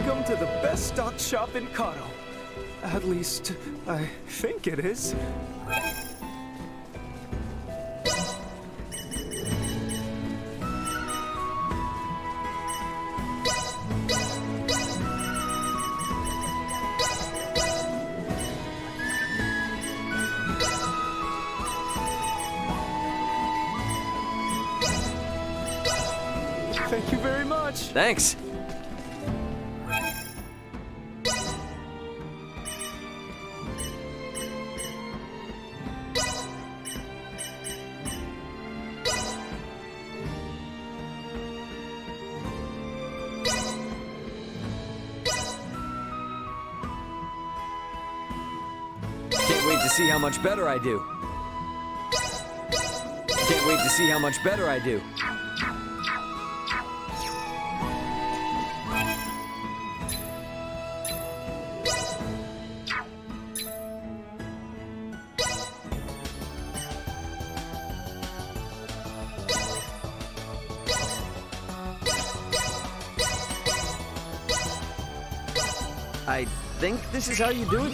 Welcome to the best stock shop in Kano. At least, I think it is. Thank you very much. Thanks. Can't wait to see how much better I do. Can't wait to see how much better I do. I think this is how you do it.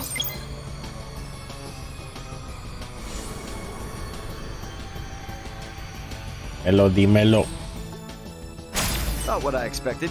Dímelo, dímelo. Not what I expected.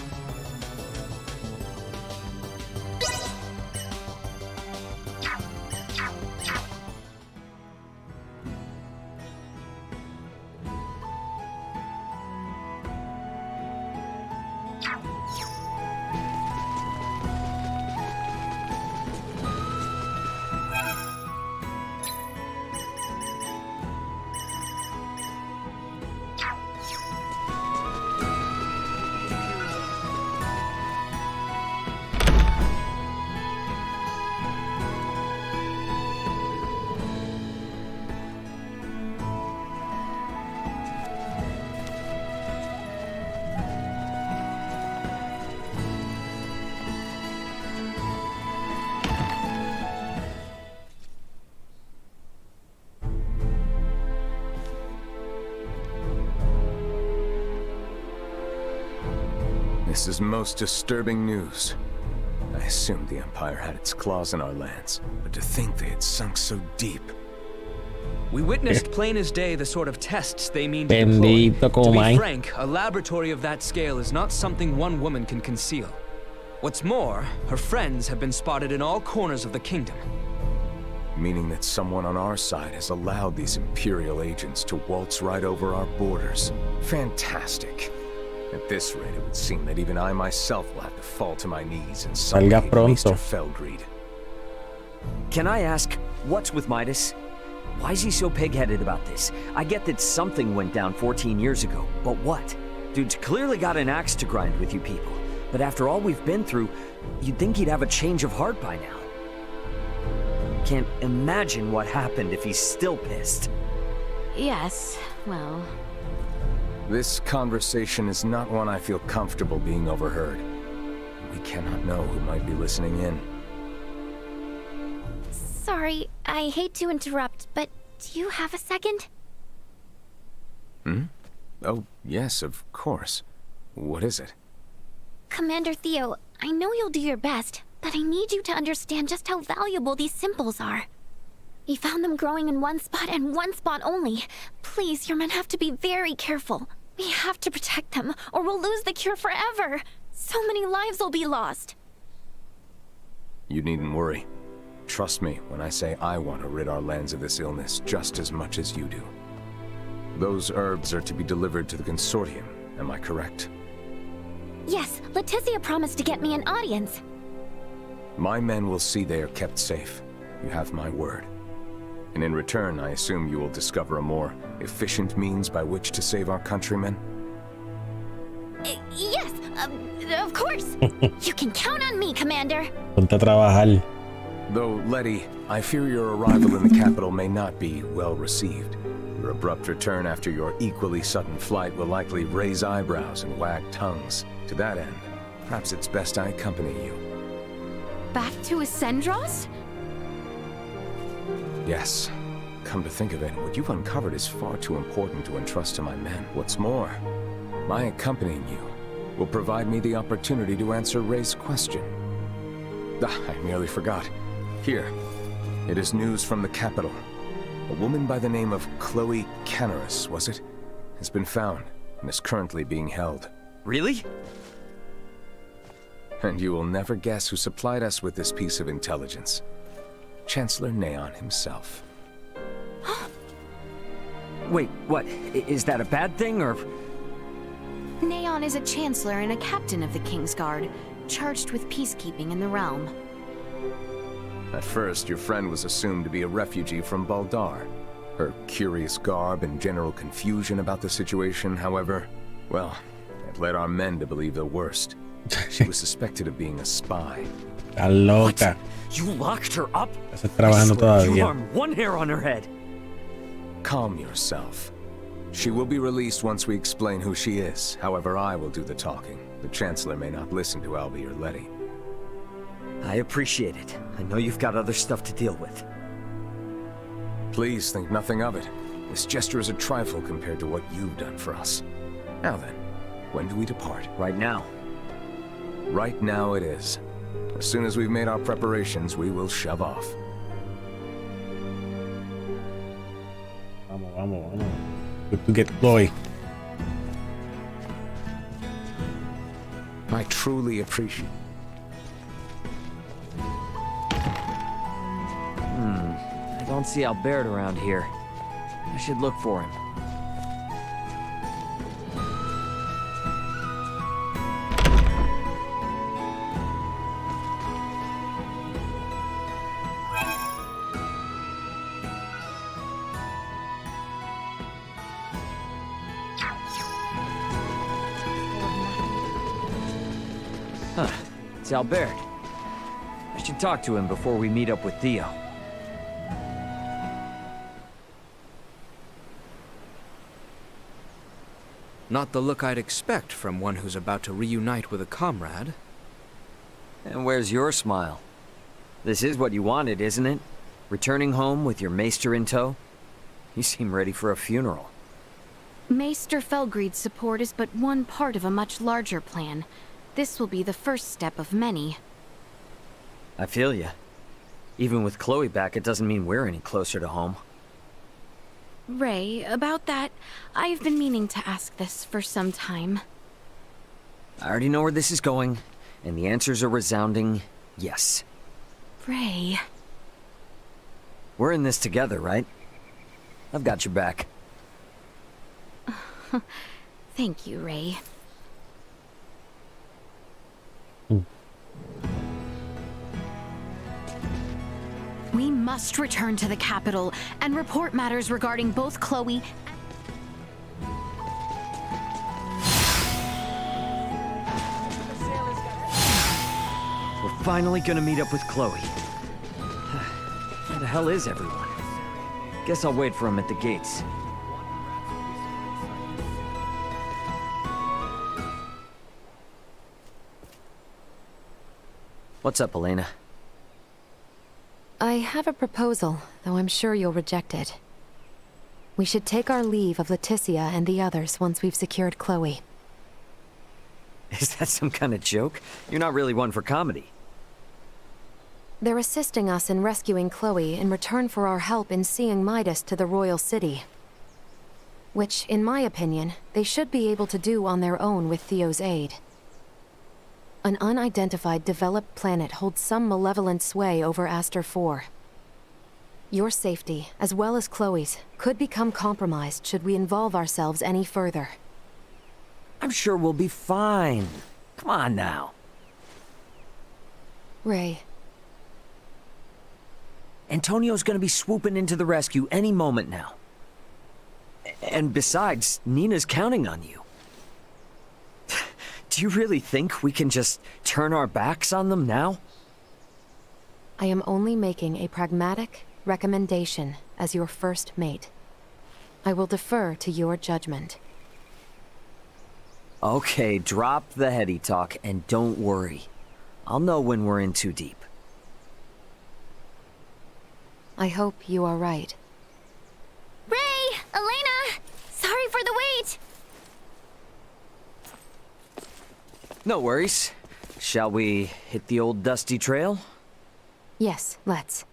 This is most disturbing news. I assumed the Empire had its claws in our lands, but to think they had sunk so deep. We witnessed plain as day the sort of tests they mean to deploy. Bendito To como be hay. frank, a laboratory of that scale is not something one woman can conceal. What's more, her friends have been spotted in all corners of the kingdom. Meaning that someone on our side has allowed these Imperial agents to waltz right over our borders. Fantastic. At this rate, it would seem that even I myself will have to fall to my knees and Salga supplicate pronto. Mr. Feldgreed. Can I ask, what's with Midas? Why is he so pig-headed about this? I get that something went down 14 years ago, but what? Dude's clearly got an axe to grind with you people. But after all we've been through, you'd think he'd have a change of heart by now. Can't imagine what happened if he's still pissed. Yes, well... This conversation is not one I feel comfortable being overheard. We cannot know who might be listening in. Sorry, I hate to interrupt, but do you have a second? Hmm? Oh, yes, of course. What is it? Commander Theo, I know you'll do your best, but I need you to understand just how valuable these symbols are. We found them growing in one spot and one spot only. Please, your men have to be very careful. We have to protect them, or we'll lose the cure forever. So many lives will be lost. You needn't worry. Trust me when I say I want to rid our lands of this illness just as much as you do. Those herbs are to be delivered to the Consortium, am I correct? Yes, Leticia promised to get me an audience. My men will see they are kept safe. You have my word. And in return, I assume you will discover a more efficient means by which to save our countrymen? Yes, of course. You can count on me, Commander. Ponte a trabajar. Though, Letty, I fear your arrival in the capital may not be well received. Your abrupt return after your equally sudden flight will likely raise eyebrows and wag tongues. To that end, perhaps it's best I accompany you. Back to Ascendros? Yes. Come to think of it, what you've uncovered is far too important to entrust to my men. What's more, by accompanying you, will provide me the opportunity to answer Ray's question. Ah, I nearly forgot. Here, it is news from the capital. A woman by the name of Chloe Canaris, was it? Has been found and is currently being held. Really? And you will never guess who supplied us with this piece of intelligence. Chancellor Neon himself. Wait, what? Is that a bad thing, or...? Neon is a chancellor and a captain of the Kingsguard, charged with peacekeeping in the realm. At first, your friend was assumed to be a refugee from Baldar. Her curious garb and general confusion about the situation, however, well, it led our men to believe the worst. She was suspected of being a spy. Está loca. You locked her up? Está trabajando I swear you todavía. harmed one hair on her head. Calm yourself. She will be released once we explain who she is. However, I will do the talking. The Chancellor may not listen to Albie or Letty. I appreciate it. I know you've got other stuff to deal with. Please think nothing of it. This gesture is a trifle compared to what you've done for us. Now then, when do we depart? Right now. Right now it is. As soon as we've made our preparations, we will shove off. Vamos, vamos, vamos. Good to get Chloe. I truly appreciate. I don't see Albert around here. I should look for him. Huh. It's Albert. I should talk to him before we meet up with Theo. Not the look I'd expect from one who's about to reunite with a comrade. And where's your smile? This is what you wanted, isn't it? Returning home with your maester in tow? You seem ready for a funeral. Maester Felgreid's support is but one part of a much larger plan. This will be the first step of many. I feel ya. Even with Chloe back, it doesn't mean we're any closer to home. Ray, about that, I've been meaning to ask this for some time. I already know where this is going, and the answers are resounding yes. Ray... We're in this together, right? I've got your back. Thank you, Ray. We must return to the capital and report matters regarding both Chloe We're finally gonna meet up with Chloe. Where the hell is everyone? Guess I'll wait for him at the gates. What's up, Elena? I have a proposal, though I'm sure you'll reject it. We should take our leave of Leticia and the others once we've secured Chloe. Is that some kind of joke? You're not really one for comedy. They're assisting us in rescuing Chloe in return for our help in seeing Midas to the royal city. Which, in my opinion, they should be able to do on their own with Theo's aid. An unidentified developed planet holds some malevolent sway over Aster 4. Your safety, as well as Chloe's, could become compromised should we involve ourselves any further. I'm sure we'll be fine. Come on now. Ray. Antonio's gonna be swooping into the rescue any moment now. And besides, Nina's counting on you. Do you really think we can just turn our backs on them now? I am only making a pragmatic recommendation as your first mate. I will defer to your judgment. Okay, drop the heady talk and don't worry. I'll know when we're in too deep. I hope you are right. Ray! Elena! Sorry for the wait! No worries. Shall we hit the old dusty trail? Yes, let's.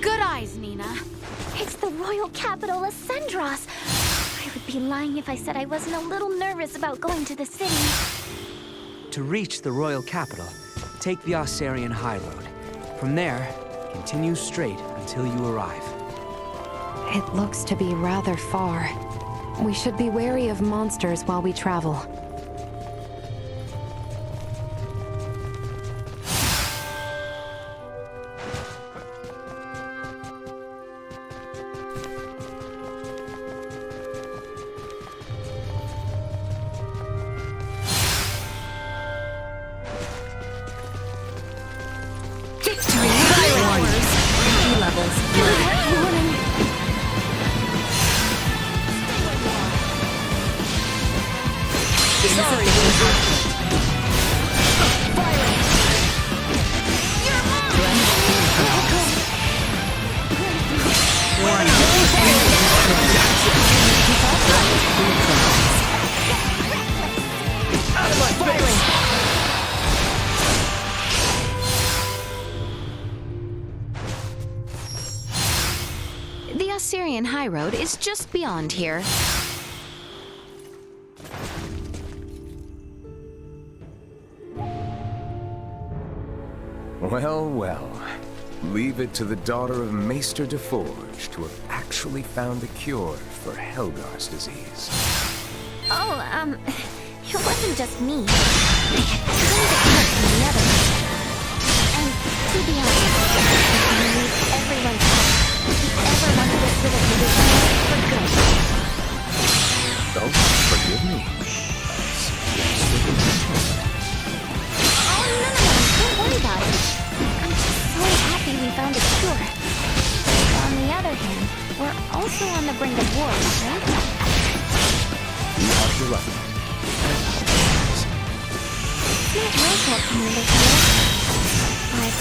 Good eyes, Nina. It's the royal capital, Ascendros. I would be lying if I said I wasn't a little nervous about going to the city. To reach the royal capital, take the Osarian High Road. From there, continue straight until you arrive. It looks to be rather far. We should be wary of monsters while we travel. The Osarian High Road is just beyond here. Well, well. Leave it to the daughter of Maester DeForge to have actually found a cure for Helgar's disease. Oh, it wasn't just me. I had tons of help from the others. And to be honest, I need everyone's help. If you ever want to get rid of the disease for good. Don't forgive me. Oh, no, don't worry about it. I'm just so happy we found a cure. On the other hand, we're also on the brink of war, right? You are correct. It's not my fault, Commander Theo. But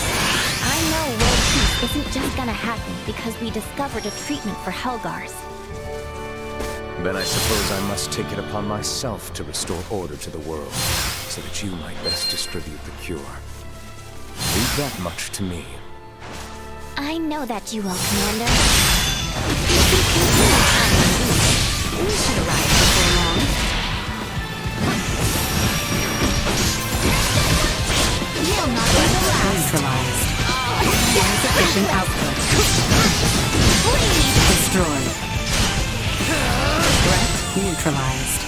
I know world peace isn't just gonna happen because we discovered a treatment for Helgars. Then I suppose I must take it upon myself to restore order to the world, so that you might best distribute the cure. Leave that much to me. I know that you will, Commander. We should arrive before long. You'll not be the last. Neutralized. Insufficient output. Destroyed. Threat neutralized.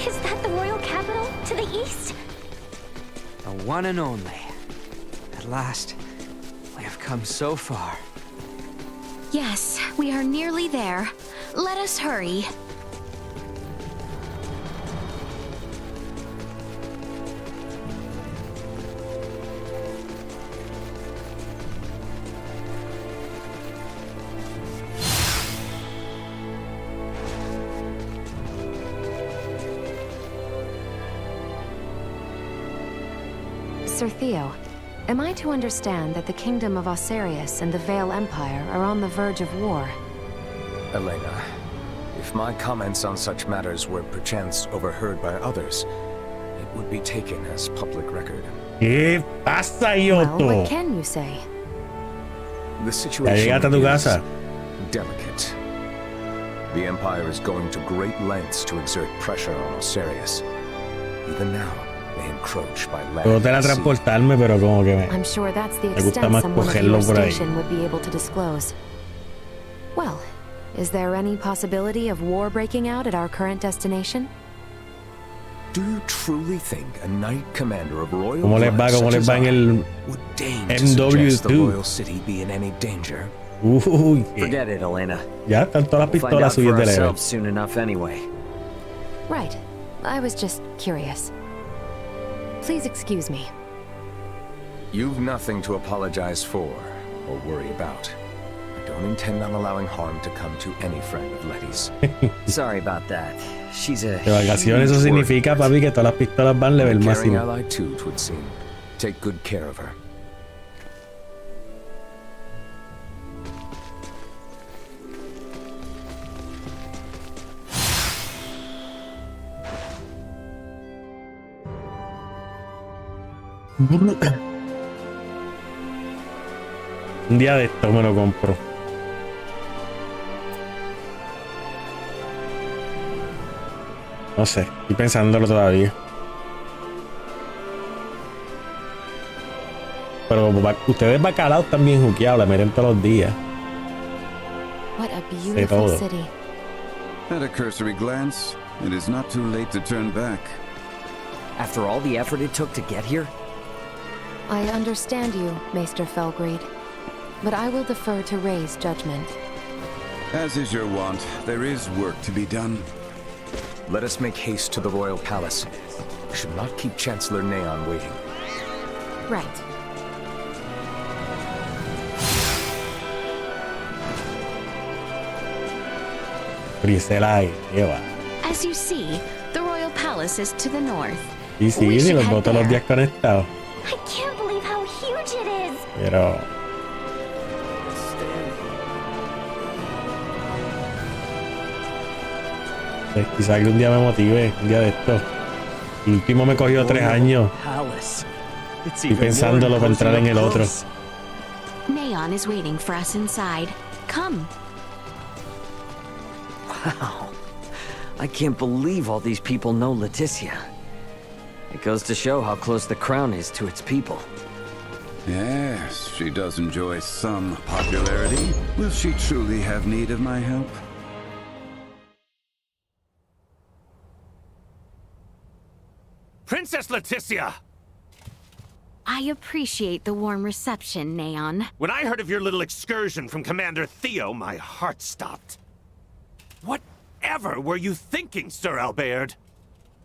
Is that the royal capital to the east? The one and only. At last, we have come so far. Yes, we are nearly there. Let us hurry. Sir Theo, am I to understand that the Kingdom of Osarius and the Vale Empire are on the verge of war? Elena, if my comments on such matters were perchance overheard by others, it would be taken as public record. ¿Qué pasa, Well, Yoto? what can you say? The Ya situation llegaste a tu is casa. delicate. The Empire is going to great lengths to exert pressure on Osarius. Even now, they encroach by land Puedo and sea. teletransportarme, pero como que I'm sure that's the Me gusta extent más someone at cogerlo your por ahí. station would be able to disclose. Well, is there any possibility of war breaking out at our current destination? Do you truly think a knight commander of royal ¿Cómo les va? blood ¿Cómo such les as va en I el would deign to suggest the MW2? royal city be in any danger? Uy, Forget it, Elena. ya están todas las We'll find pistolas out for subidas de level. ourselves soon enough anyway. Right. I was just curious. Please excuse me. You've nothing to apologize for or worry about. I don't intend on allowing harm to come to any friend of Letty's. Sorry about that. She's a De vacaciones eso huge significa, worry. papi, que todas las pistolas van level A caring máximo. ally too, 'twould seem. Take good care of her. Un día de esto me lo compro. No sé, estoy pensándolo todavía. Pero ustedes bacalaos están bien juqueados, la meten todos los días. What a todo. beautiful city. At a cursory glance, it is not too late to turn back. After all the effort it took to get here, I understand you, Maester Felgreed, but I will defer to Ray's judgment. As is your wont, there is work to be done. Let us make haste to the royal palace. We should not keep Chancellor Neon waiting. Right. Brisela y lleva. As you see, the royal palace is to the north. Y sí, We y should los head veo todos los there. días conectados. I can't believe how huge it is! Pero quizá que un día me motive, un día de esto. El último me cogió 3 años. Palace. It's Estoy pensándolo para entrar en el otro. Neon is waiting for us inside. Come. Wow. I can't believe all these people know Leticia. It goes to show how close the crown is to its people. Yes, she does enjoy some popularity. Will she truly have need of my help? Princess Leticia! I appreciate the warm reception, Neon. When I heard of your little excursion from Commander Theo, my heart stopped. Whatever were you thinking, Sir Albert?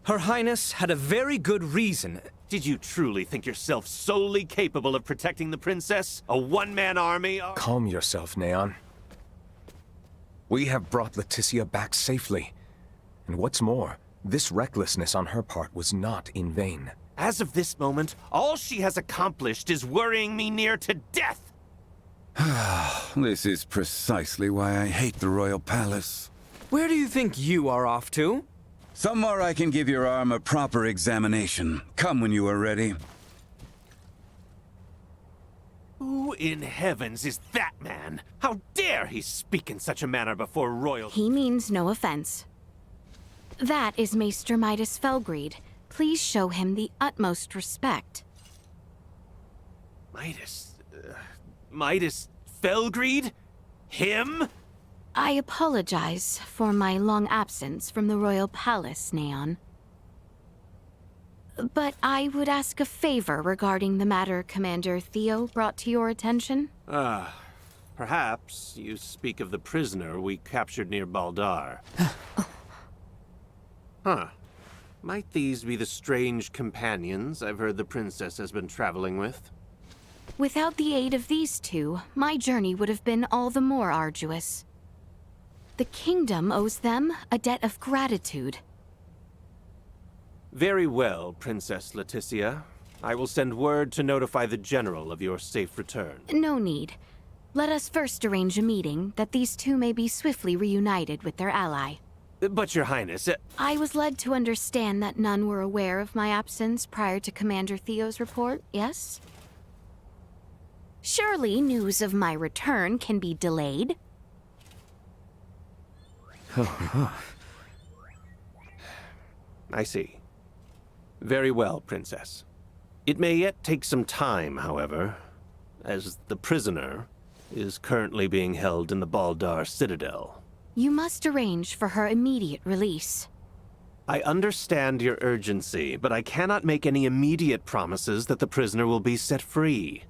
Her Highness had a very good reason. Did you truly think yourself solely capable of protecting the princess? A one-man army? Calm yourself, Neon. We have brought Leticia back safely. And what's more, this recklessness on her part was not in vain. As of this moment, all she has accomplished is worrying me near to death. This is precisely why I hate the royal palace. Where do you think you are off to? Somewhere I can give your arm a proper examination. Come when you are ready. Who in heavens is that man? How dare he speak in such a manner before royalty? He means no offense. That is Maester Midas Felgreed. Please show him the utmost respect. Midas Felgreed? Him? I apologize for my long absence from the royal palace, Neon. But I would ask a favor regarding the matter Commander Theo brought to your attention. Perhaps you speak of the prisoner we captured near Baldar. Huh. Might these be the strange companions I've heard the princess has been traveling with? Without the aid of these two, my journey would have been all the more arduous. The kingdom owes them a debt of gratitude. Very well, Princess Leticia. I will send word to notify the general of your safe return. No need. Let us first arrange a meeting that these two may be swiftly reunited with their ally. But, Your Highness, I was led to understand that none were aware of my absence prior to Commander Theo's report, yes? Surely news of my return can be delayed. I see. Very well, Princess. It may yet take some time, however, as the prisoner is currently being held in the Baldar Citadel. You must arrange for her immediate release. I understand your urgency, but I cannot make any immediate promises that the prisoner will be set free.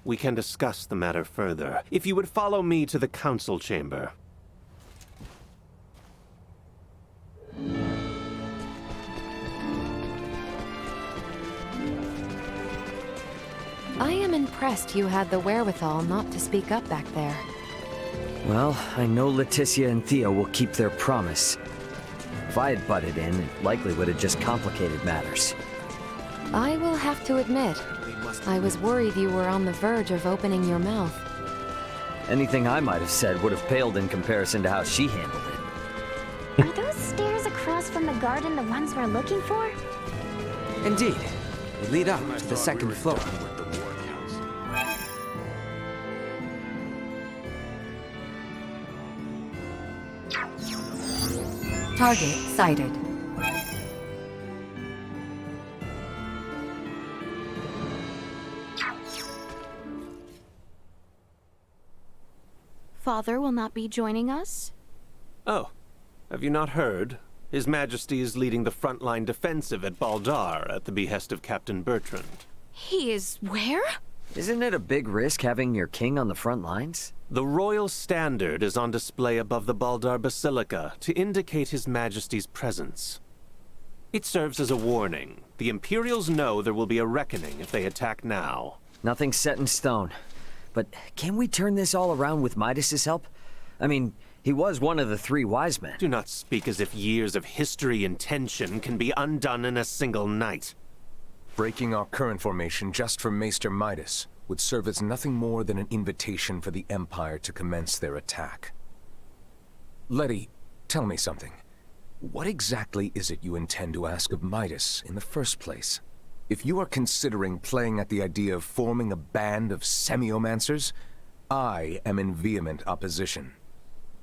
We can discuss the matter further, if you would follow me to the council chamber. I am impressed you had the wherewithal not to speak up back there. Well, I know Leticia and Theo will keep their promise. If I had butted in, it likely would have just complicated matters. I will have to admit, I was worried you were on the verge of opening your mouth. Anything I might have said would have paled in comparison to how she handled it. Are those stairs across from the garden the ones we're looking for? Indeed. They lead up to the second floor. Target sighted. Father will not be joining us? Oh, have you not heard? His Majesty is leading the frontline defensive at Baldar at the behest of Captain Bertrand. He is where? Isn't it a big risk having your king on the front lines? The royal standard is on display above the Baldar Basilica to indicate His Majesty's presence. It serves as a warning. The Imperials know there will be a reckoning if they attack now. Nothing's set in stone. But can we turn this all around with Midas's help? I mean, he was one of the three wise men. Do not speak as if years of history and tension can be undone in a single night. Breaking our current formation just for Maester Midas would serve as nothing more than an invitation for the Empire to commence their attack. Letty, tell me something. What exactly is it you intend to ask of Midas in the first place? If you are considering playing at the idea of forming a band of semiomancers, I am in vehement opposition.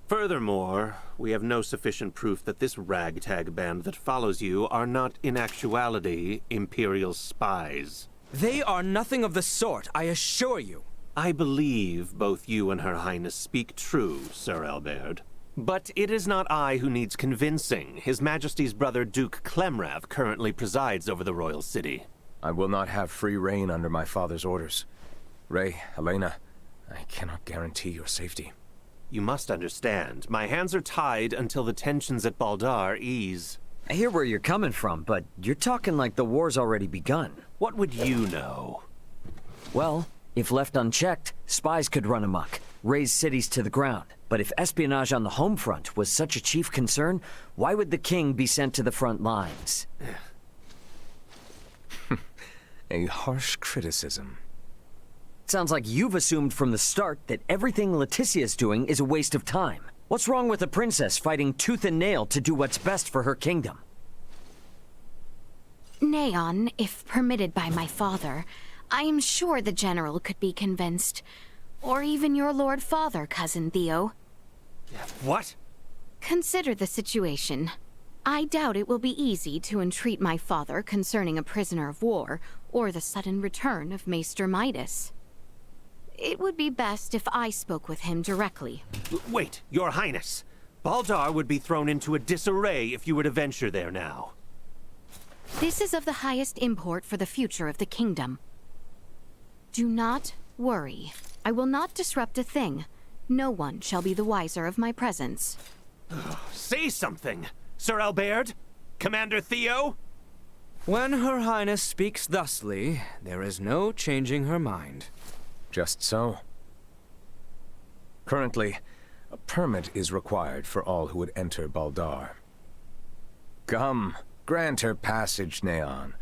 Furthermore, we have no sufficient proof that this ragtag band that follows you are not in actuality Imperial spies. They are nothing of the sort, I assure you. I believe both you and Her Highness speak true, Sir Albert. But it is not I who needs convincing. His Majesty's brother Duke Clemrath currently presides over the royal city. I will not have free reign under my father's orders. Ray, Helena, I cannot guarantee your safety. You must understand, my hands are tied until the tensions at Baldar ease. I hear where you're coming from, but you're talking like the war's already begun. What would you know? Well, if left unchecked, spies could run amok, raze cities to the ground. But if espionage on the home front was such a chief concern, why would the king be sent to the front lines? A harsh criticism. Sounds like you've assumed from the start that everything Leticia's doing is a waste of time. What's wrong with a princess fighting tooth and nail to do what's best for her kingdom? Neon, if permitted by my father, I am sure the general could be convinced. Or even your Lord Father, Cousin Theo. What? Consider the situation. I doubt it will be easy to entreat my father concerning a prisoner of war, or the sudden return of Maester Midas. It would be best if I spoke with him directly. Wait, Your Highness. Baldar would be thrown into a disarray if you were to venture there now. This is of the highest import for the future of the kingdom. Do not worry. I will not disrupt a thing. No one shall be the wiser of my presence. Say something, Sir Albert? Commander Theo? When Her Highness speaks thusly, there is no changing her mind. Just so. Currently, a permit is required for all who would enter Baldar. Come, grant her passage, Neon.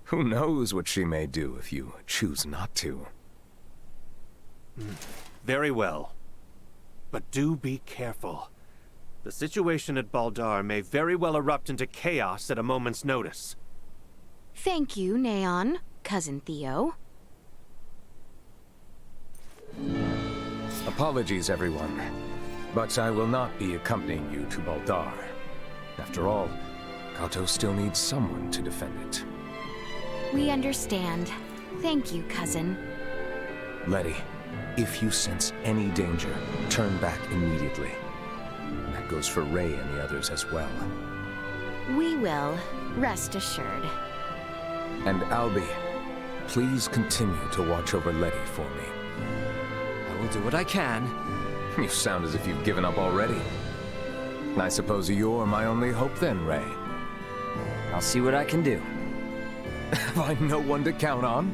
Who knows what she may do if you choose not to. Very well. But do be careful. The situation at Baldar may very well erupt into chaos at a moment's notice. Thank you, Neon, Cousin Theo. Apologies, everyone. But I will not be accompanying you to Baldar. After all, Kato still needs someone to defend it. We understand. Thank you, Cousin. Letty, if you sense any danger, turn back immediately. That goes for Ray and the others as well. We will, rest assured. And Albie, please continue to watch over Letty for me. I will do what I can. You sound as if you've given up already. I suppose you're my only hope then, Ray. I'll see what I can do. Have I no one to count on?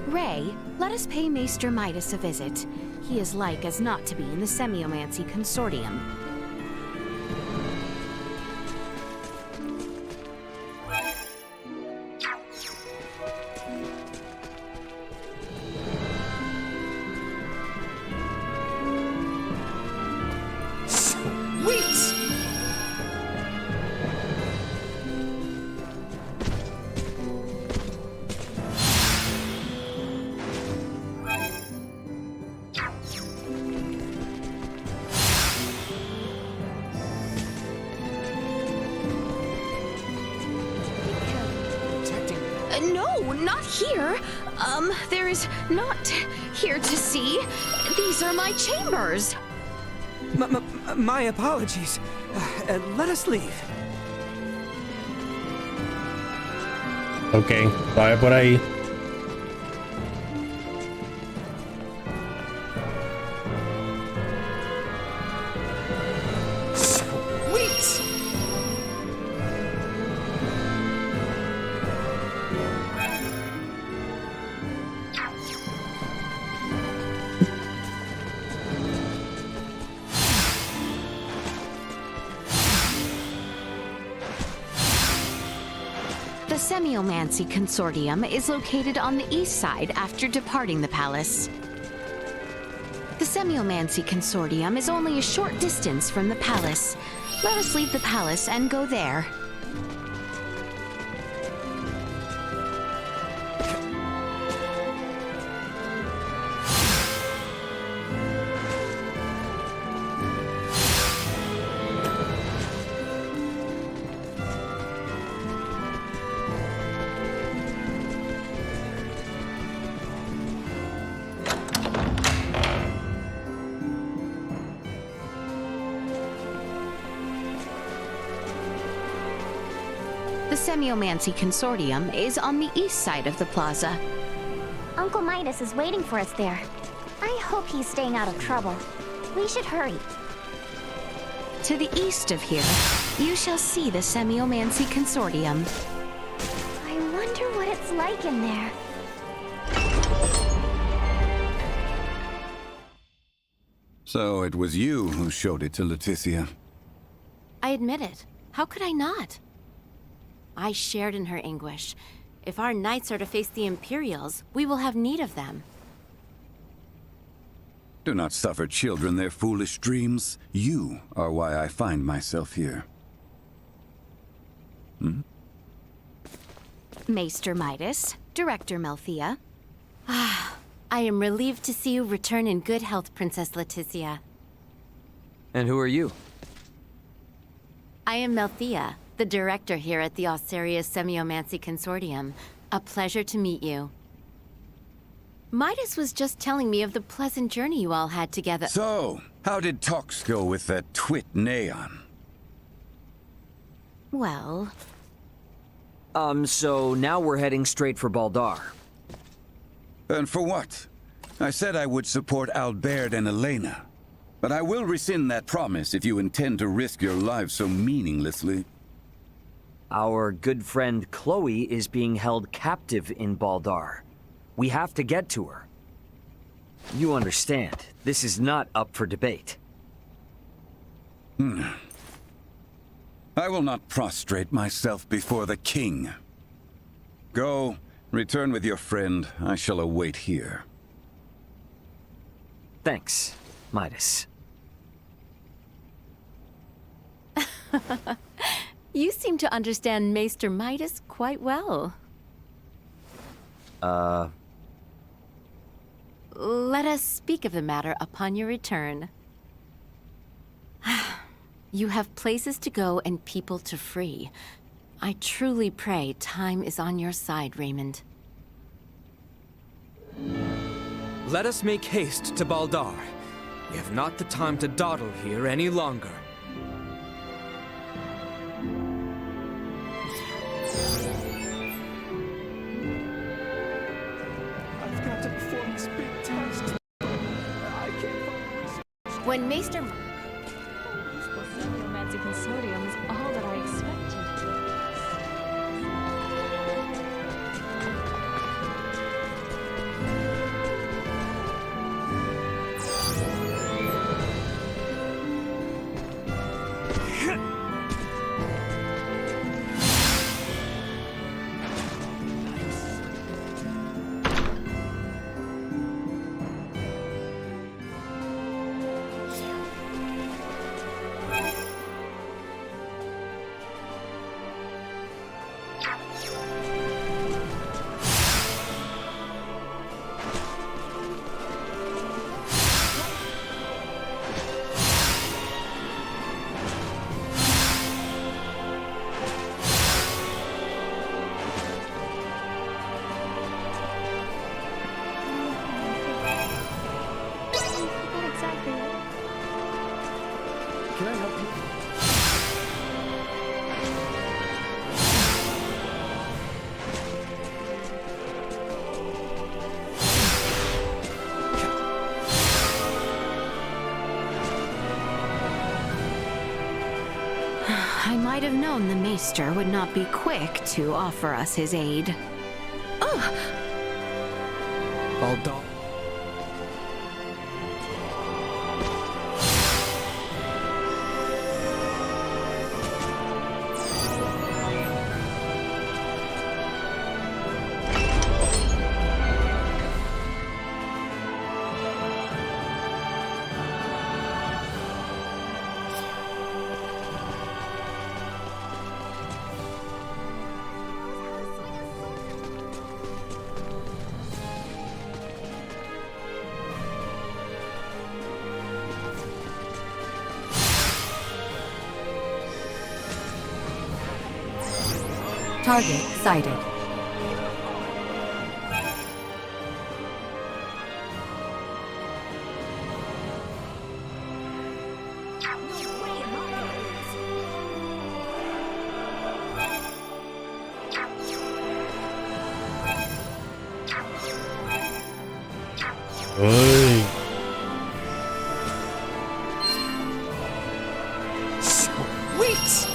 Ray, let us pay Maester Midas a visit. He is like as not to be in the Semiomancy Consortium. No, not here. There is not here to see. These are my chambers. My apologies. Let us leave. Ok, vaya por ahí. The Semiomancy Consortium is located on the east side after departing the palace. The Semiomancy Consortium is only a short distance from the palace. Let us leave the palace and go there. The Semiomancy Consortium is on the east side of the plaza. Uncle Midas is waiting for us there. I hope he's staying out of trouble. We should hurry. To the east of here, you shall see the Semiomancy Consortium. I wonder what it's like in there. So it was you who showed it to Leticia. I admit it. How could I not? I shared in her anguish. If our knights are to face the Imperials, we will have need of them. Do not suffer children their foolish dreams. You are why I find myself here. Maester Midas, Director Melthea. I am relieved to see you return in good health, Princess Leticia. And who are you? I am Melthea, the director here at the Osarius Semiomancy Consortium. A pleasure to meet you. Midas was just telling me of the pleasant journey you all had together. So, how did talks go with that twit Neon? Well... So now we're heading straight for Baldar. And for what? I said I would support Albert and Elena. But I will rescind that promise if you intend to risk your lives so meaninglessly. Our good friend Chloe is being held captive in Baldar. We have to get to her. You understand, this is not up for debate. I will not prostrate myself before the king. Go, return with your friend. I shall await here. Thanks, Midas. You seem to understand Maester Midas quite well. Let us speak of the matter upon your return. You have places to go and people to free. I truly pray time is on your side, Raymond. Let us make haste to Baldar. We have not the time to dawdle here any longer. I've got to perform this big test. I can't find When Maester... Romantic consortium is all that I expected. Can I help you? I might have known the Maester would not be quick to offer us his aid. Ugh! Baldar. Target sighted. Uy. Sweet!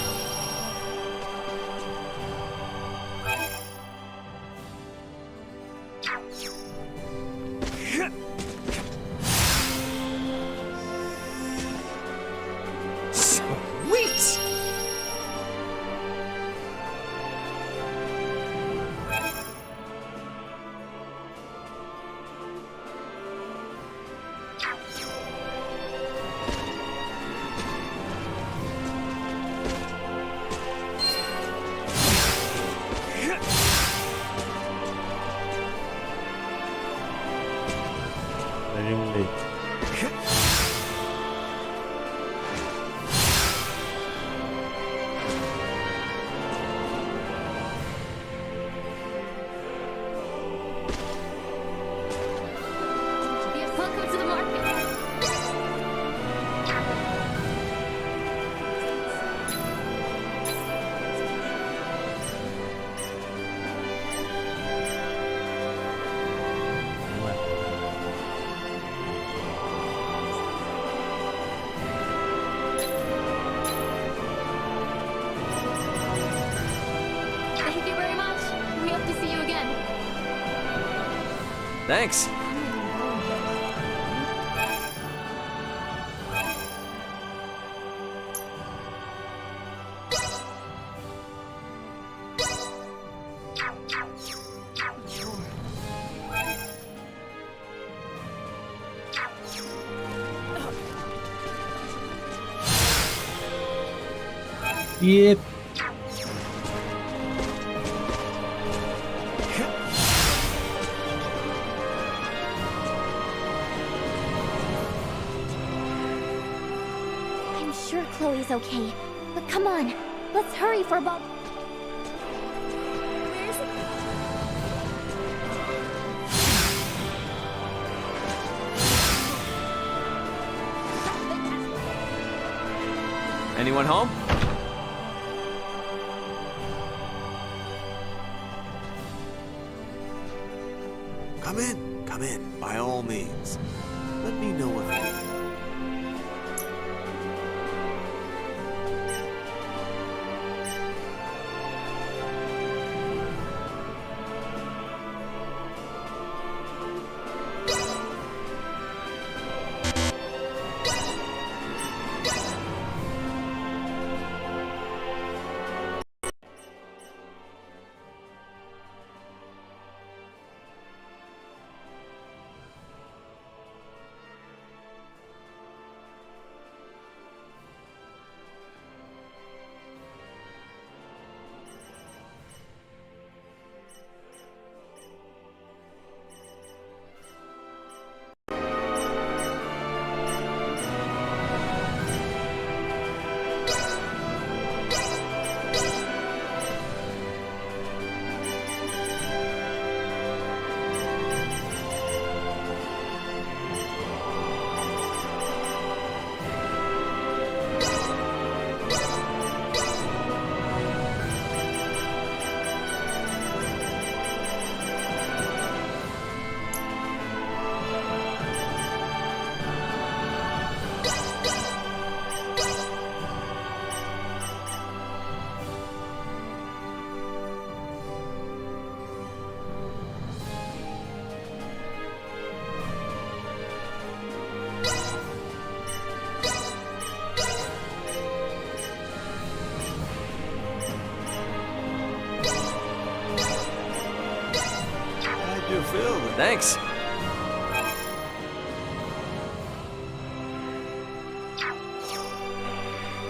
Sweet! Legendary. Thanks. Yep. I'm sure Chloe's okay. But come on, let's hurry for Bob. Anyone home? Come in, by all means. Let me know if... Thanks.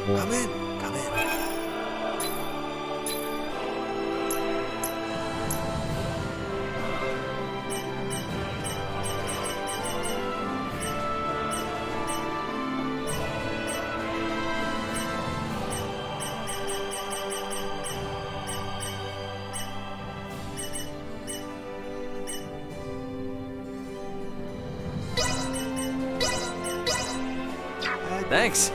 Come in, come in. Thanks.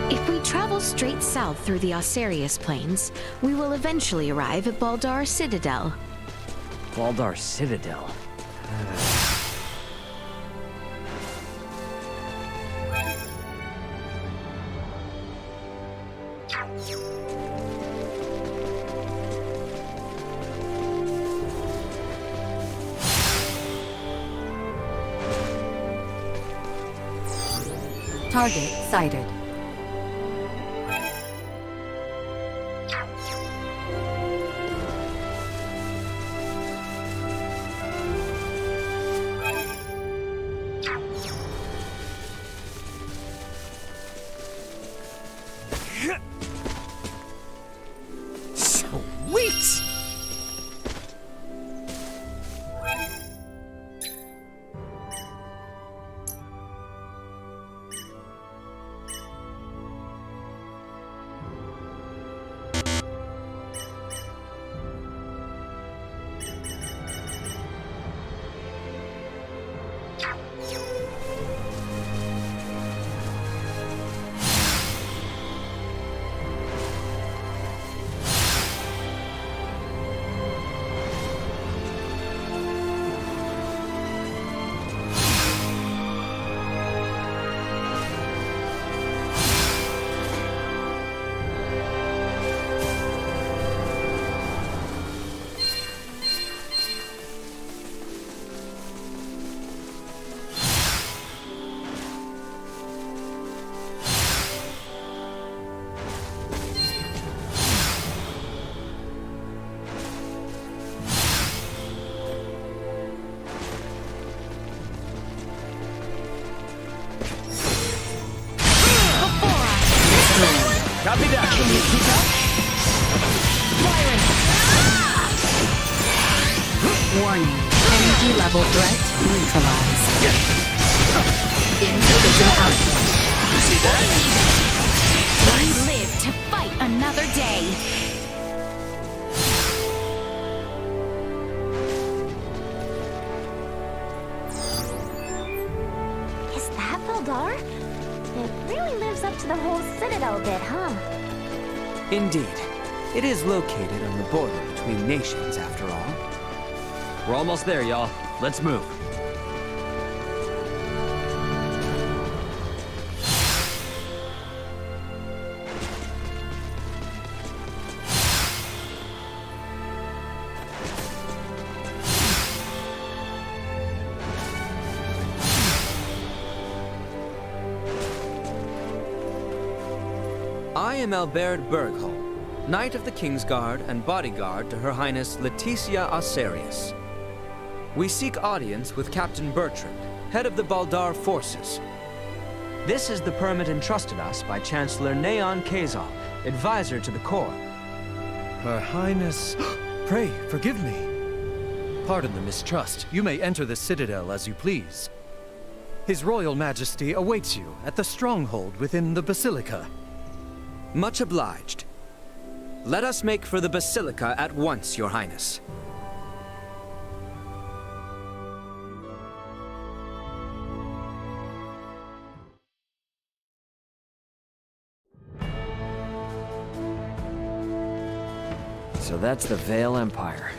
If we travel straight south through the Osarius Plains, we will eventually arrive at Baldar Citadel. Baldar Citadel. Target sighted. Sweet! Copy that. Can you keep up? Warning. Energy level threat neutralized. Inhibition out. You see that? We live to fight another day. Is that Baldar? It really lives up to the whole Citadel bit, huh? Indeed. It is located on the border between nations, after all. We're almost there, y'all. Let's move. I am Albert Bergholm, Knight of the Kingsguard and bodyguard to Her Highness Leticia Osarius. We seek audience with Captain Bertrand, head of the Baldar forces. This is the permit entrusted us by Chancellor Neon Kazal, advisor to the Corps. Her Highness... Pray, forgive me. Pardon the mistrust. You may enter the Citadel as you please. His Royal Majesty awaits you at the stronghold within the Basilica. Much obliged. Let us make for the Basilica at once, Your Highness. So that's the Vale Empire.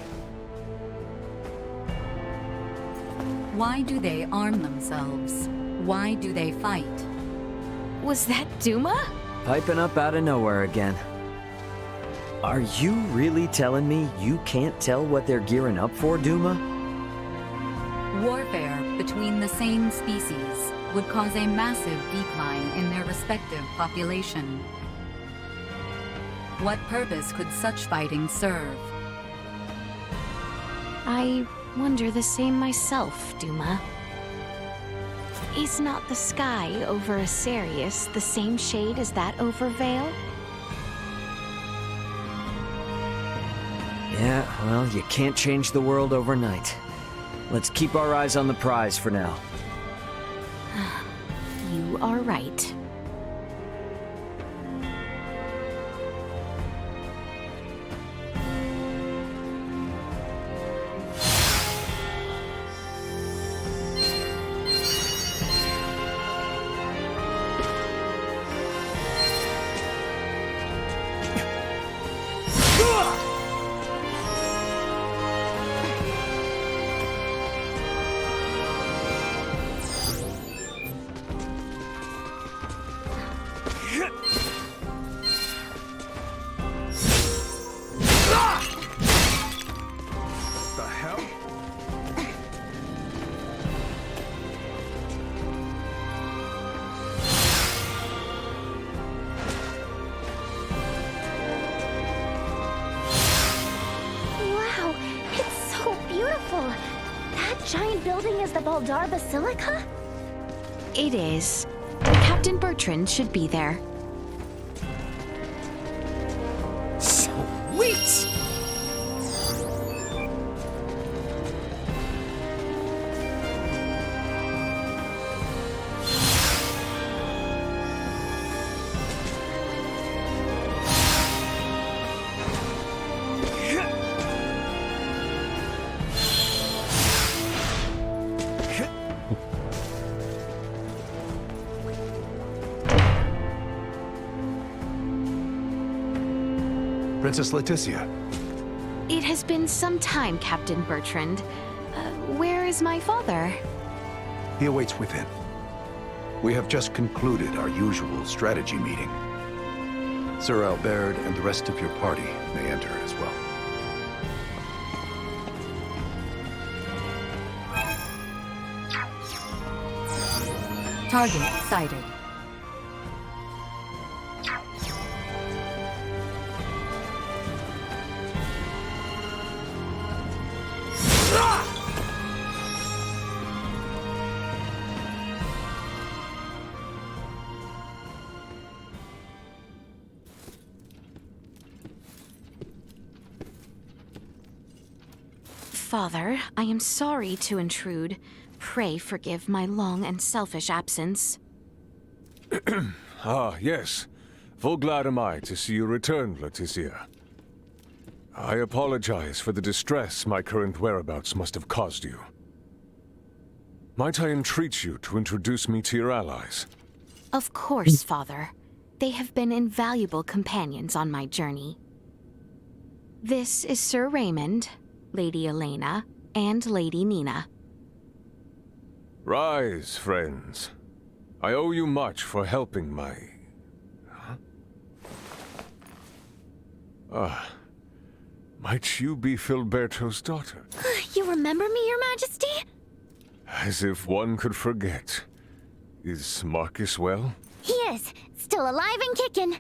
Why do they arm themselves? Why do they fight? Was that Duma? Piping up out of nowhere again. Are you really telling me you can't tell what they're gearing up for, Duma? Warfare between the same species would cause a massive decline in their respective population. What purpose could such fighting serve? I wonder the same myself, Duma. Is not the sky over Osarius the same shade as that over Vale? Yeah, well, you can't change the world overnight. Let's keep our eyes on the prize for now. You are right. giant building is the Baldar Basilica? It is. Captain Bertrand should be there. Sweet! Princess Leticia. It has been some time, Captain Bertrand. Where is my father? He awaits within. We have just concluded our usual strategy meeting. Sir Albert and the rest of your party may enter as well. Target sighted. Father, I am sorry to intrude. Pray forgive my long and selfish absence. Ah, yes. Full glad am I to see you return, Leticia. I apologize for the distress my current whereabouts must have caused you. Might I entreat you to introduce me to your allies? Of course, Father. They have been invaluable companions on my journey. This is Sir Raymond, Lady Elena, and Lady Nina. Rise, friends. I owe you much for helping my... might you be Filberto's daughter? You remember me, Your Majesty? As if one could forget. Is Marcus well? He is, still alive and kicking.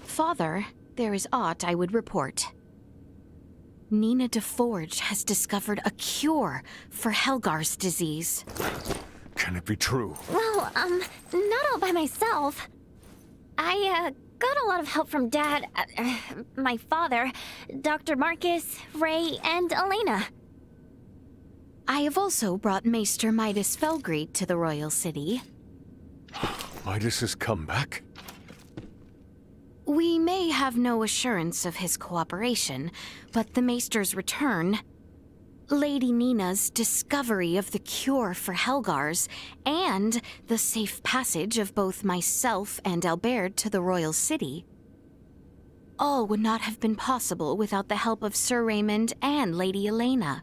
Father, there is aught I would report. Nina DeForge has discovered a cure for Helgar's disease. Can it be true? Well, not all by myself. I, got a lot of help from Dad, my father, Dr. Marcus, Ray, and Elena. I have also brought Maester Midas Felgreet to the royal city. Midas has come back? We may have no assurance of his cooperation, but the Maester's return, Lady Nina's discovery of the cure for Helgar's, and the safe passage of both myself and Albert to the royal city, all would not have been possible without the help of Sir Raymond and Lady Elena.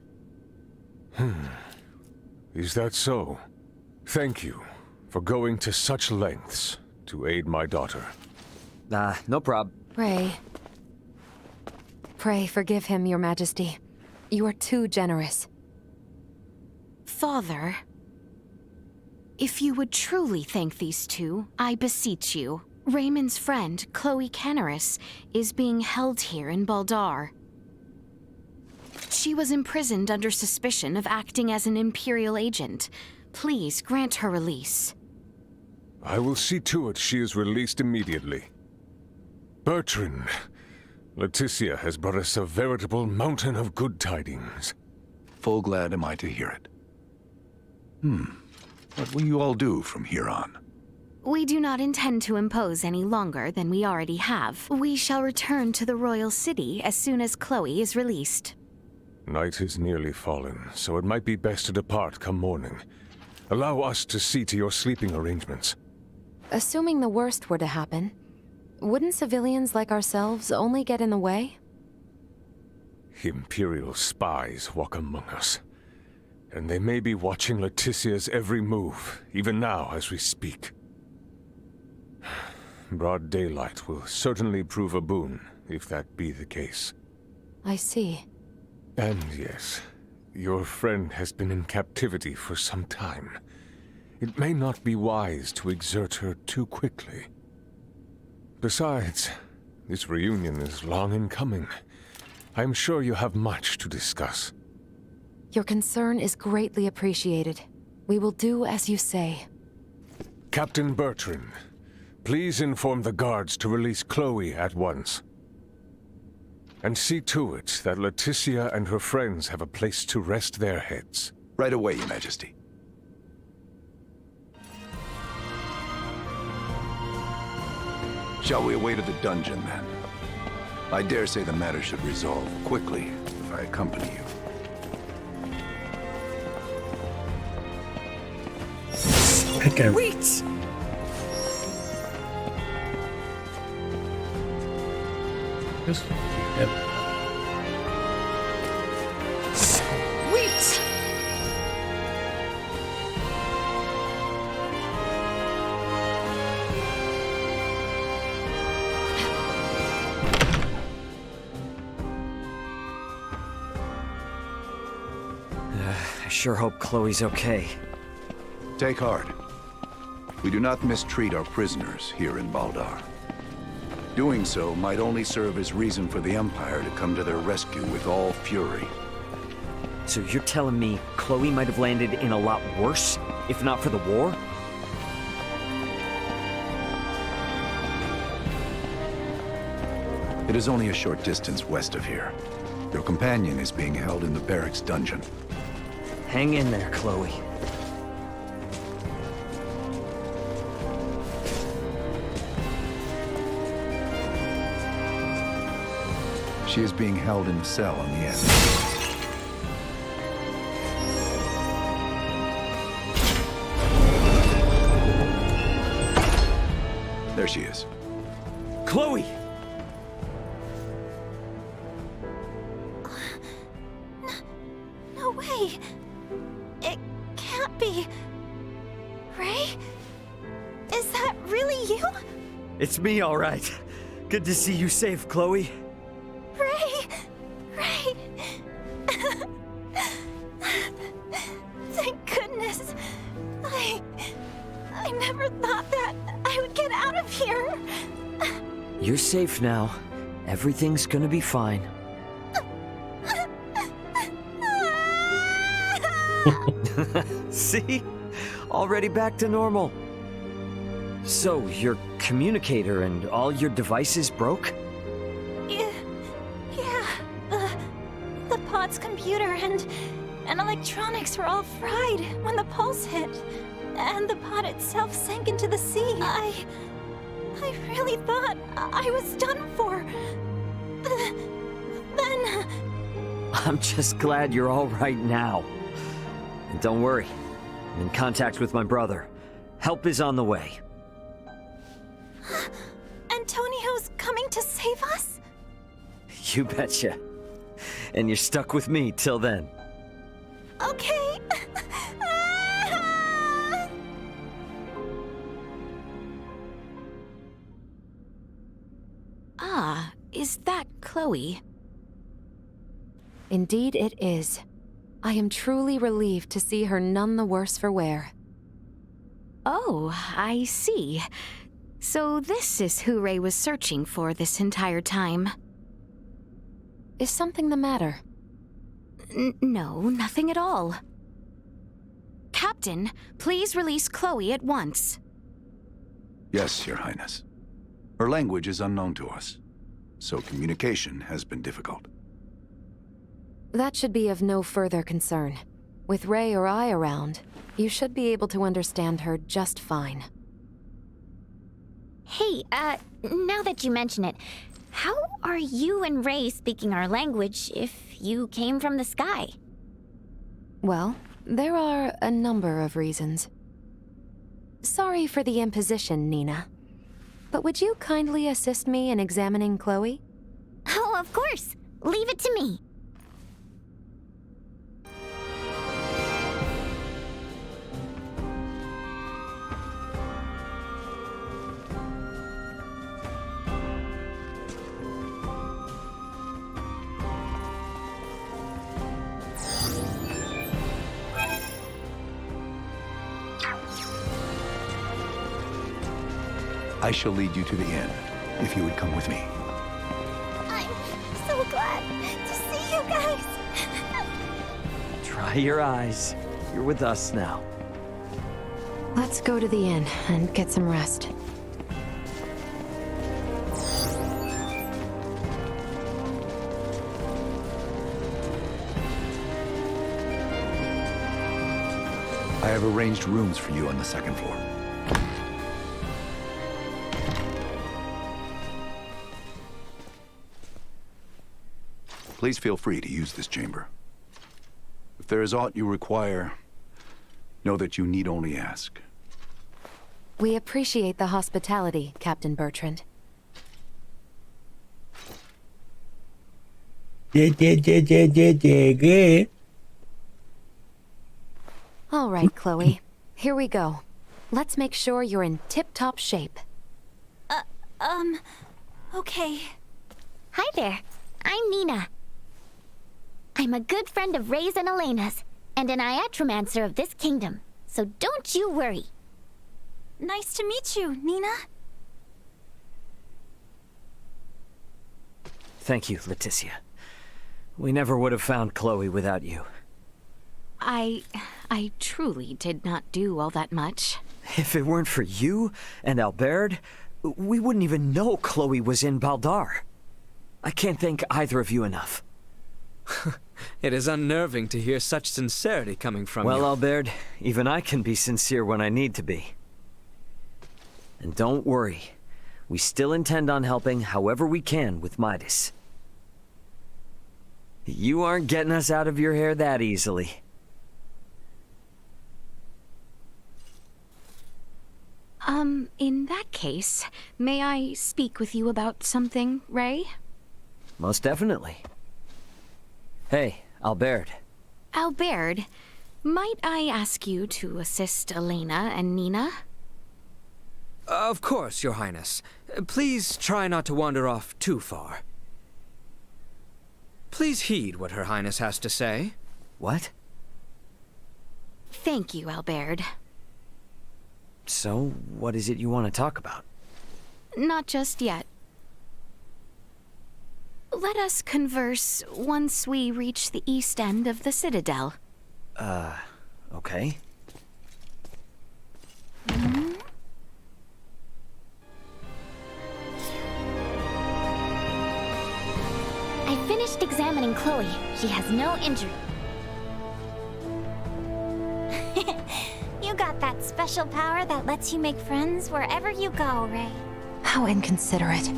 Is that so? Thank you for going to such lengths to aid my daughter. No prob. Pray. Pray forgive him, Your Majesty. You are too generous. Father, if you would truly thank these two, I beseech you. Raymond's friend, Chloe Canaris, is being held here in Baldar. She was imprisoned under suspicion of acting as an Imperial agent. Please grant her release. I will see to it she is released immediately. Bertrand, Leticia has brought us a veritable mountain of good tidings. Full glad am I to hear it. What will you all do from here on? We do not intend to impose any longer than we already have. We shall return to the royal city as soon as Chloe is released. Night is nearly fallen, so it might be best to depart come morning. Allow us to see to your sleeping arrangements. Assuming the worst were to happen, wouldn't civilians like ourselves only get in the way? Imperial spies walk among us. And they may be watching Leticia's every move, even now as we speak. Broad daylight will certainly prove a boon, if that be the case. I see. And yes, your friend has been in captivity for some time. It may not be wise to exert her too quickly. Besides, this reunion is long in coming. I'm sure you have much to discuss. Your concern is greatly appreciated. We will do as you say. Captain Bertrand, please inform the guards to release Chloe at once. And see to it that Leticia and her friends have a place to rest their heads. Right away, Your Majesty. Shall we away to the dungeon, then? I dare say the matter should resolve quickly if I accompany you. Wait! Just... Yep. Sweet! I sure hope Chloe's okay. Take heart. We do not mistreat our prisoners here in Baldar. Doing so might only serve as reason for the Empire to come to their rescue with all fury. So you're telling me Chloe might have landed in a lot worse, if not for the war? It is only a short distance west of here. Your companion is being held in the barracks dungeon. Hang in there, Chloe. She is being held in the cell on the end. There she is. Chloe! No way. It can't be. Ray? Is that really you? It's me, all right. Good to see you safe, Chloe. Ray! Thank goodness. I never thought that I would get out of here. You're safe now. Everything's gonna be fine. See? Already back to normal. So, your communicator and all your devices broke? Yeah. The pod's computer and electronics were all fried when the pulse hit. And the pod itself sank into the sea. I really thought I was done for. Then... I'm just glad you're all right now. And don't worry, I'm in contact with my brother. Help is on the way. Antonio's coming to save us? You betcha. And you're stuck with me till then. Okay. Ah, is that Chloe? Indeed it is. I am truly relieved to see her none the worse for wear. Oh, I see. So this is who Ray was searching for this entire time. Is something the matter? No, nothing at all. Captain, please release Chloe at once. Yes, Your Highness. Her language is unknown to us, so communication has been difficult. That should be of no further concern. With Ray or I around, you should be able to understand her just fine. Hey, now that you mention it, how are you and Ray speaking our language if you came from the sky? Well, there are a number of reasons. Sorry for the imposition, Nina. But would you kindly assist me in examining Chloe? Oh, of course. Leave it to me. I shall lead you to the inn, if you would come with me. I'm so glad to see you guys. Dry your eyes. You're with us now. Let's go to the inn and get some rest. I have arranged rooms for you on the second floor. Please feel free to use this chamber. If there is aught you require, know that you need only ask. We appreciate the hospitality, Captain Bertrand. All right, Chloe. Here we go. Let's make sure you're in tip-top shape. Okay. Hi there. I'm Nina. I'm a good friend of Ray's and Elena's, and an iatromancer of this kingdom, so don't you worry. Nice to meet you, Nina. Thank you, Leticia. We never would have found Chloe without you. I truly did not do all that much. If it weren't for you and Albert, we wouldn't even know Chloe was in Baldar. I can't thank either of you enough. It is unnerving to hear such sincerity coming from you. Well, Albert, even I can be sincere when I need to be. And don't worry, we still intend on helping however we can with Midas. You aren't getting us out of your hair that easily. In that case, may I speak with you about something, Ray? Most definitely. Hey, Albert. Albert, might I ask you to assist Elena and Nina? Of course, Your Highness. Please try not to wander off too far. Please heed what Her Highness has to say. What? Thank you, Albert. So, what is it you want to talk about? Not just yet. Let us converse once we reach the east end of the Citadel. Okay. I finished examining Chloe. She has no injury. You got that special power that lets you make friends wherever you go, Ray. How inconsiderate.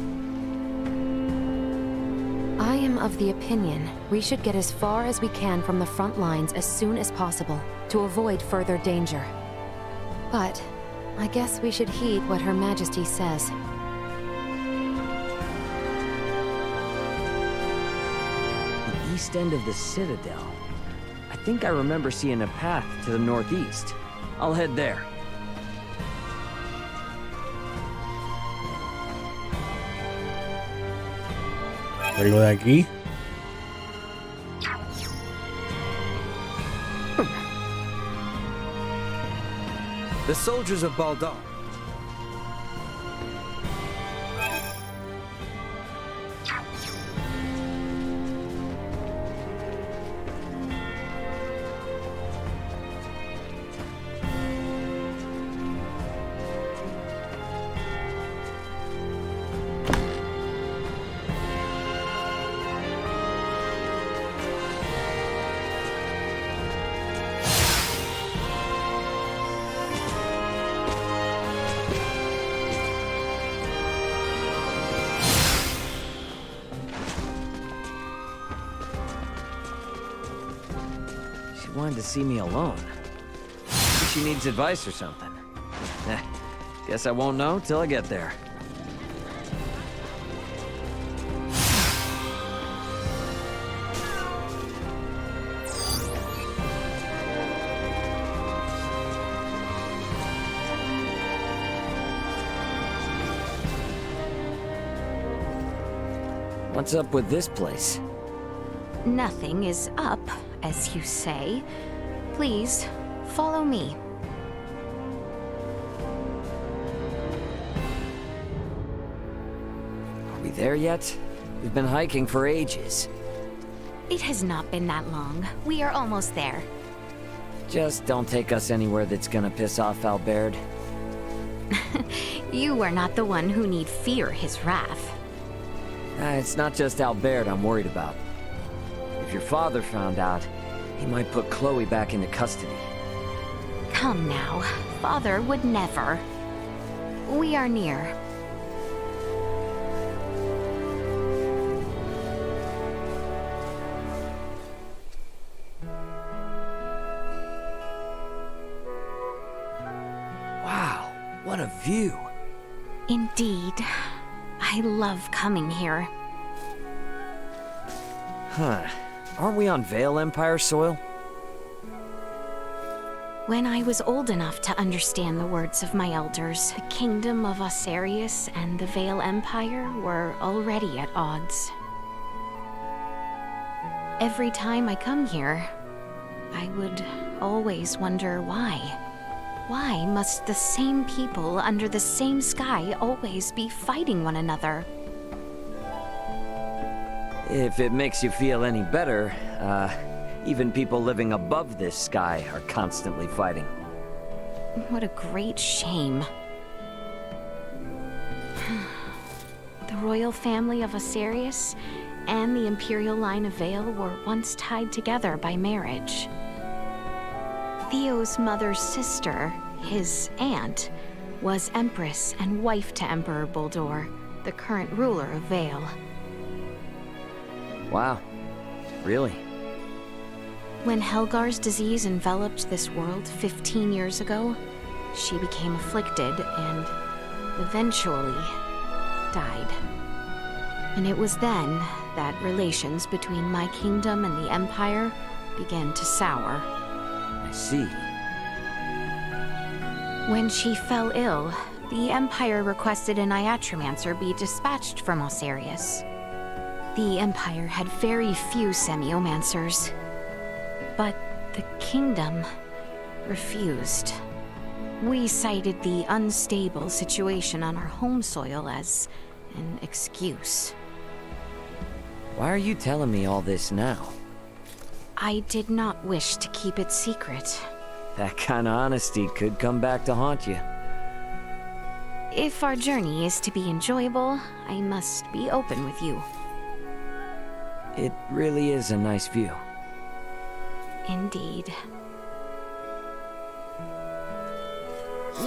I am of the opinion we should get as far as we can from the front lines as soon as possible to avoid further danger. But I guess we should heed what Her Majesty says. The east end of the Citadel. I think I remember seeing a path to the northeast. I'll head there. Algo de aquí. The soldiers of Baldar. Wanted to see me alone. Maybe she needs advice or something. Guess I won't know till I get there. What's up with this place? Nothing is up, as you say. Please, follow me. Are we there yet? We've been hiking for ages. It has not been that long. We are almost there. Just don't take us anywhere that's gonna piss off Albert. You are not the one who need fear his wrath. It's not just Albert I'm worried about. If your father found out, he might put Chloe back into custody. Come now. Father would never. We are near. Wow, what a view. Indeed. I love coming here. Huh. Aren't we on Vale Empire soil? When I was old enough to understand the words of my elders, the kingdom of Osarius and the Vale Empire were already at odds. Every time I come here, I would always wonder why. Why must the same people under the same sky always be fighting one another? If it makes you feel any better, even people living above this sky are constantly fighting. What a great shame. The royal family of Osarius and the imperial line of Vale were once tied together by marriage. Theo's mother's sister, his aunt, was Empress and wife to Emperor Boldor, the current ruler of Vale. Wow. Really? When Helgar's disease enveloped this world 15 years ago, she became afflicted and eventually died. And it was then that relations between my kingdom and the Empire began to sour. I see. When she fell ill, the Empire requested an Iatromancer be dispatched from Osarius. The Empire had very few semiomancers, but the kingdom refused. We cited the unstable situation on our home soil as an excuse. Why are you telling me all this now? I did not wish to keep it secret. That kind of honesty could come back to haunt you. If our journey is to be enjoyable, I must be open with you. It really is a nice view. Indeed.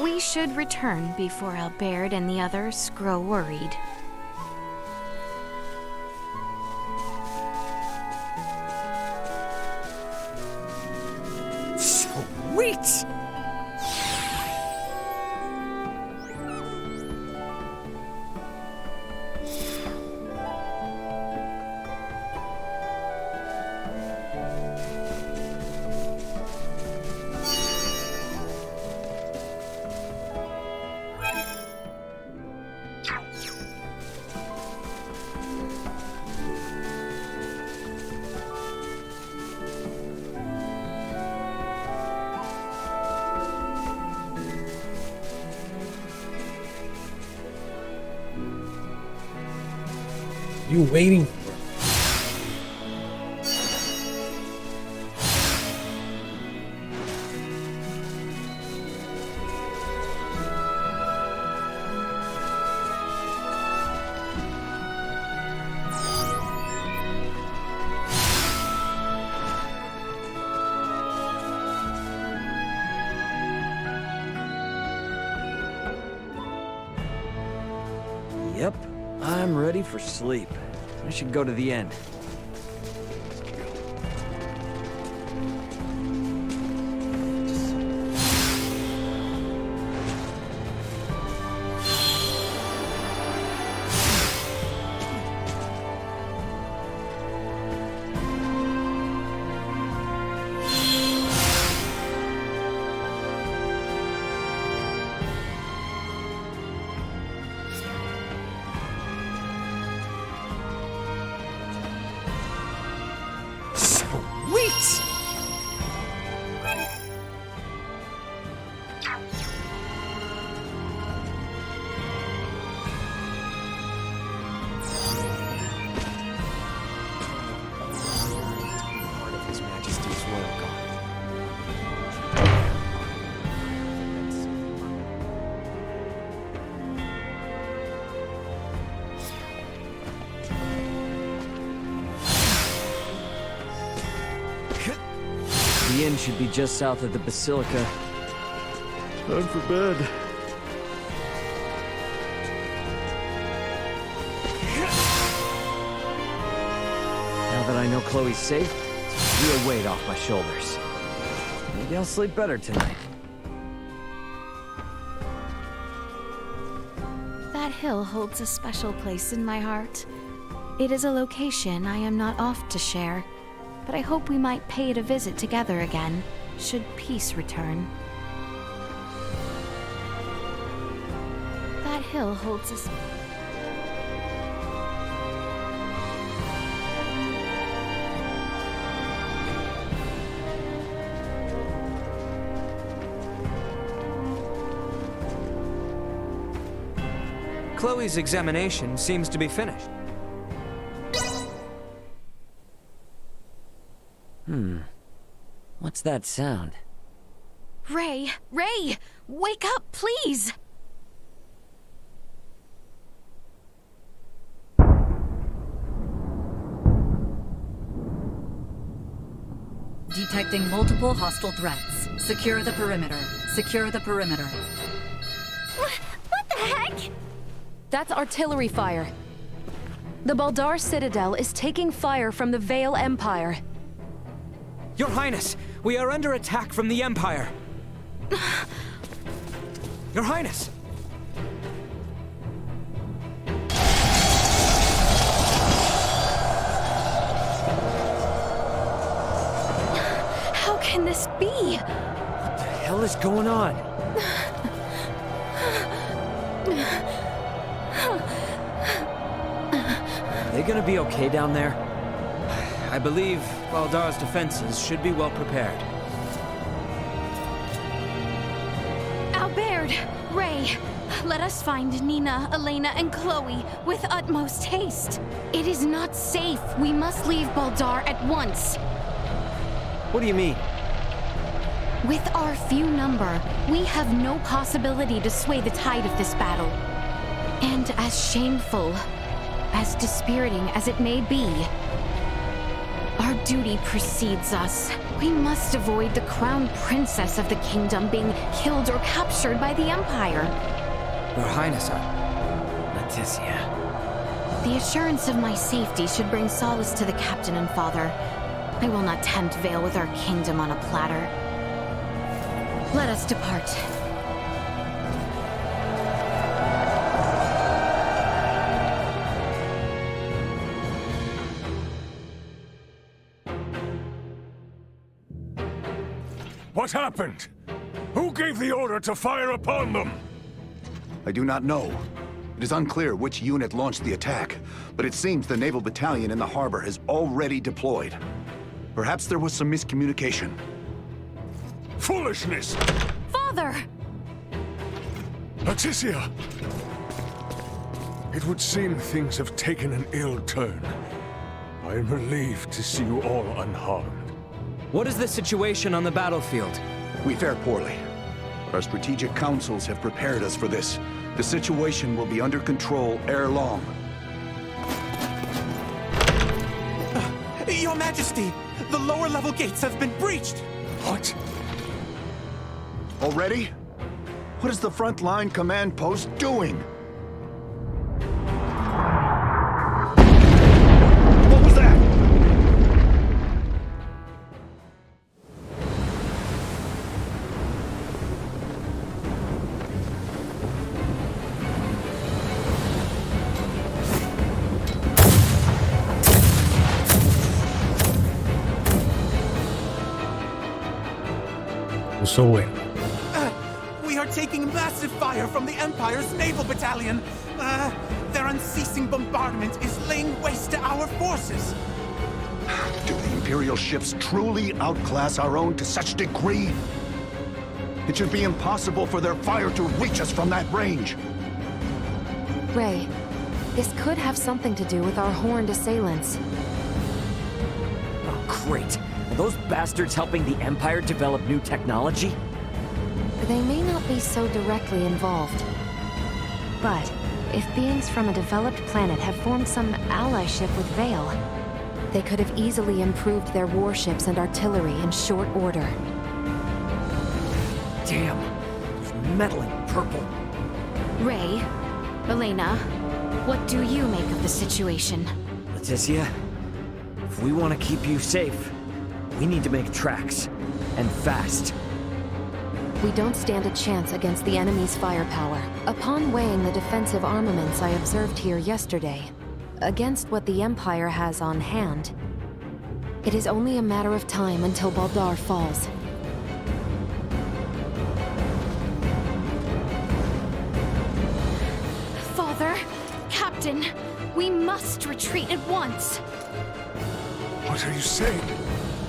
We should return before Albert and the others grow worried. Sweet! You waiting? Yep, I'm ready for sleep. I should go to the end. Sweet! The inn should be just south of the Basilica. Time for bed. Now that I know Chloe's safe, it's a real weight off my shoulders. Maybe I'll sleep better tonight. That hill holds a special place in my heart. It is a location I am not oft to share, but I hope we might pay it a visit together again, should peace return. That hill holds a... Chloe's examination seems to be finished. What's that sound? Ray! Ray! Wake up, please! Detecting multiple hostile threats. Secure the perimeter. Secure the perimeter. What the heck? That's artillery fire. The Baldar Citadel is taking fire from the Vale Empire. Your Highness, we are under attack from the Empire. Your Highness! How can this be? What the hell is going on? Are they gonna be okay down there? I believe Baldar's defenses should be well prepared. Albert! Ray! Let us find Nina, Elena, and Chloe with utmost haste. It is not safe. We must leave Baldar at once. What do you mean? With our few number, we have no possibility to sway the tide of this battle. And as shameful, as dispiriting as it may be, our duty precedes us. We must avoid the crown princess of the kingdom being killed or captured by the Empire. Your Highness, Leticia. The assurance of my safety should bring solace to the captain and father. I will not tempt Vale with our kingdom on a platter. Let us depart. What happened? Who gave the order to fire upon them? I do not know. It is unclear which unit launched the attack, but it seems the naval battalion in the harbor has already deployed. Perhaps there was some miscommunication. Foolishness! Father! Leticia! It would seem things have taken an ill turn. I am relieved to see you all unharmed. what is the situation on the battlefield? We fare poorly, but our strategic councils have prepared us for this. The situation will be under control ere long. Your Majesty, the lower level gates have been breached! What? Already? What is the front line command post doing? What was that? So bueno. We are taking massive fire from the Empire's naval battalion. Their unceasing bombardment is laying waste to our forces. Do the Imperial ships truly outclass our own to such degree? It should be impossible for their fire to reach us from that range. Ray, this could have something to do with our horned assailants. Oh, great. Are those bastards helping the Empire develop new technology? They may not be so directly involved. But if beings from a developed planet have formed some allyship with Vale, they could have easily improved their warships and artillery in short order. Damn, it's meddling purple. Ray, Elena, what do you make of the situation? Leticia, if we want to keep you safe, we need to make tracks, and fast. We don't stand a chance against the enemy's firepower. Upon weighing the defensive armaments I observed here yesterday, against what the Empire has on hand, it is only a matter of time until Baldar falls. Father, Captain, we must retreat at once. What are you saying?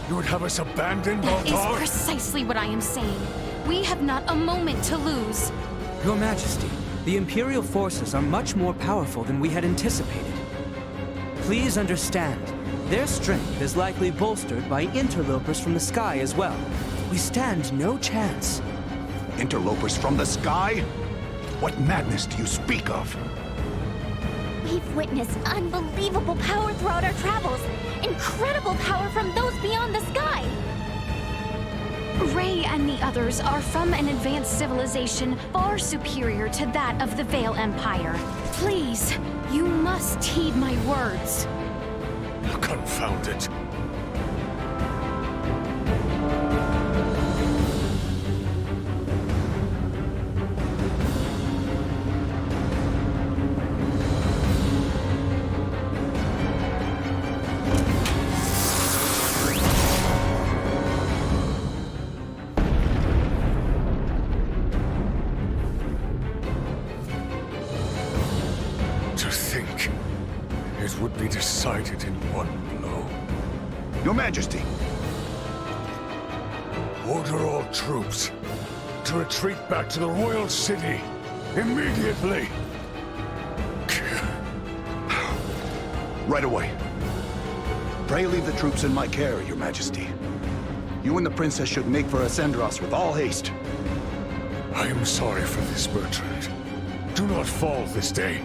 You would have us abandon That Baldar? is precisely what I am saying. We have not a moment to lose. Your Majesty, the Imperial forces are much more powerful than we had anticipated. Please understand, their strength is likely bolstered by interlopers from the sky as well. We stand no chance. Interlopers from the sky? What madness do you speak of? We've witnessed unbelievable power throughout our travels. Incredible power from those beyond the sky. Ray and the others are from an advanced civilization far superior to that of the Vale Empire. Please, you must heed my words. Confound it. To think it would be decided in one blow. Your Majesty! Order all troops to retreat back to the royal city immediately. Right away. Pray leave the troops in my care, Your Majesty. You and the princess should make for Ascendros with all haste. I am sorry for this, Bertrand. Do not fall this day.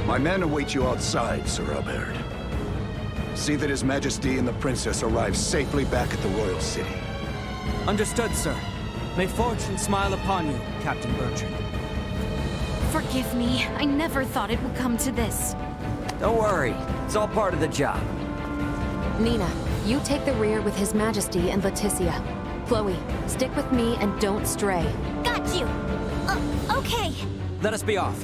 My men await you outside, Sir Albert. See that His Majesty and the princess arrive safely back at the royal city. Understood, sir. May fortune smile upon you, Captain Bertrand. Forgive me, I never thought it would come to this. Don't worry, it's all part of the job. Nina, you take the rear with His Majesty and Leticia. Chloe, stick with me and don't stray. Got you. Okay. Let us be off.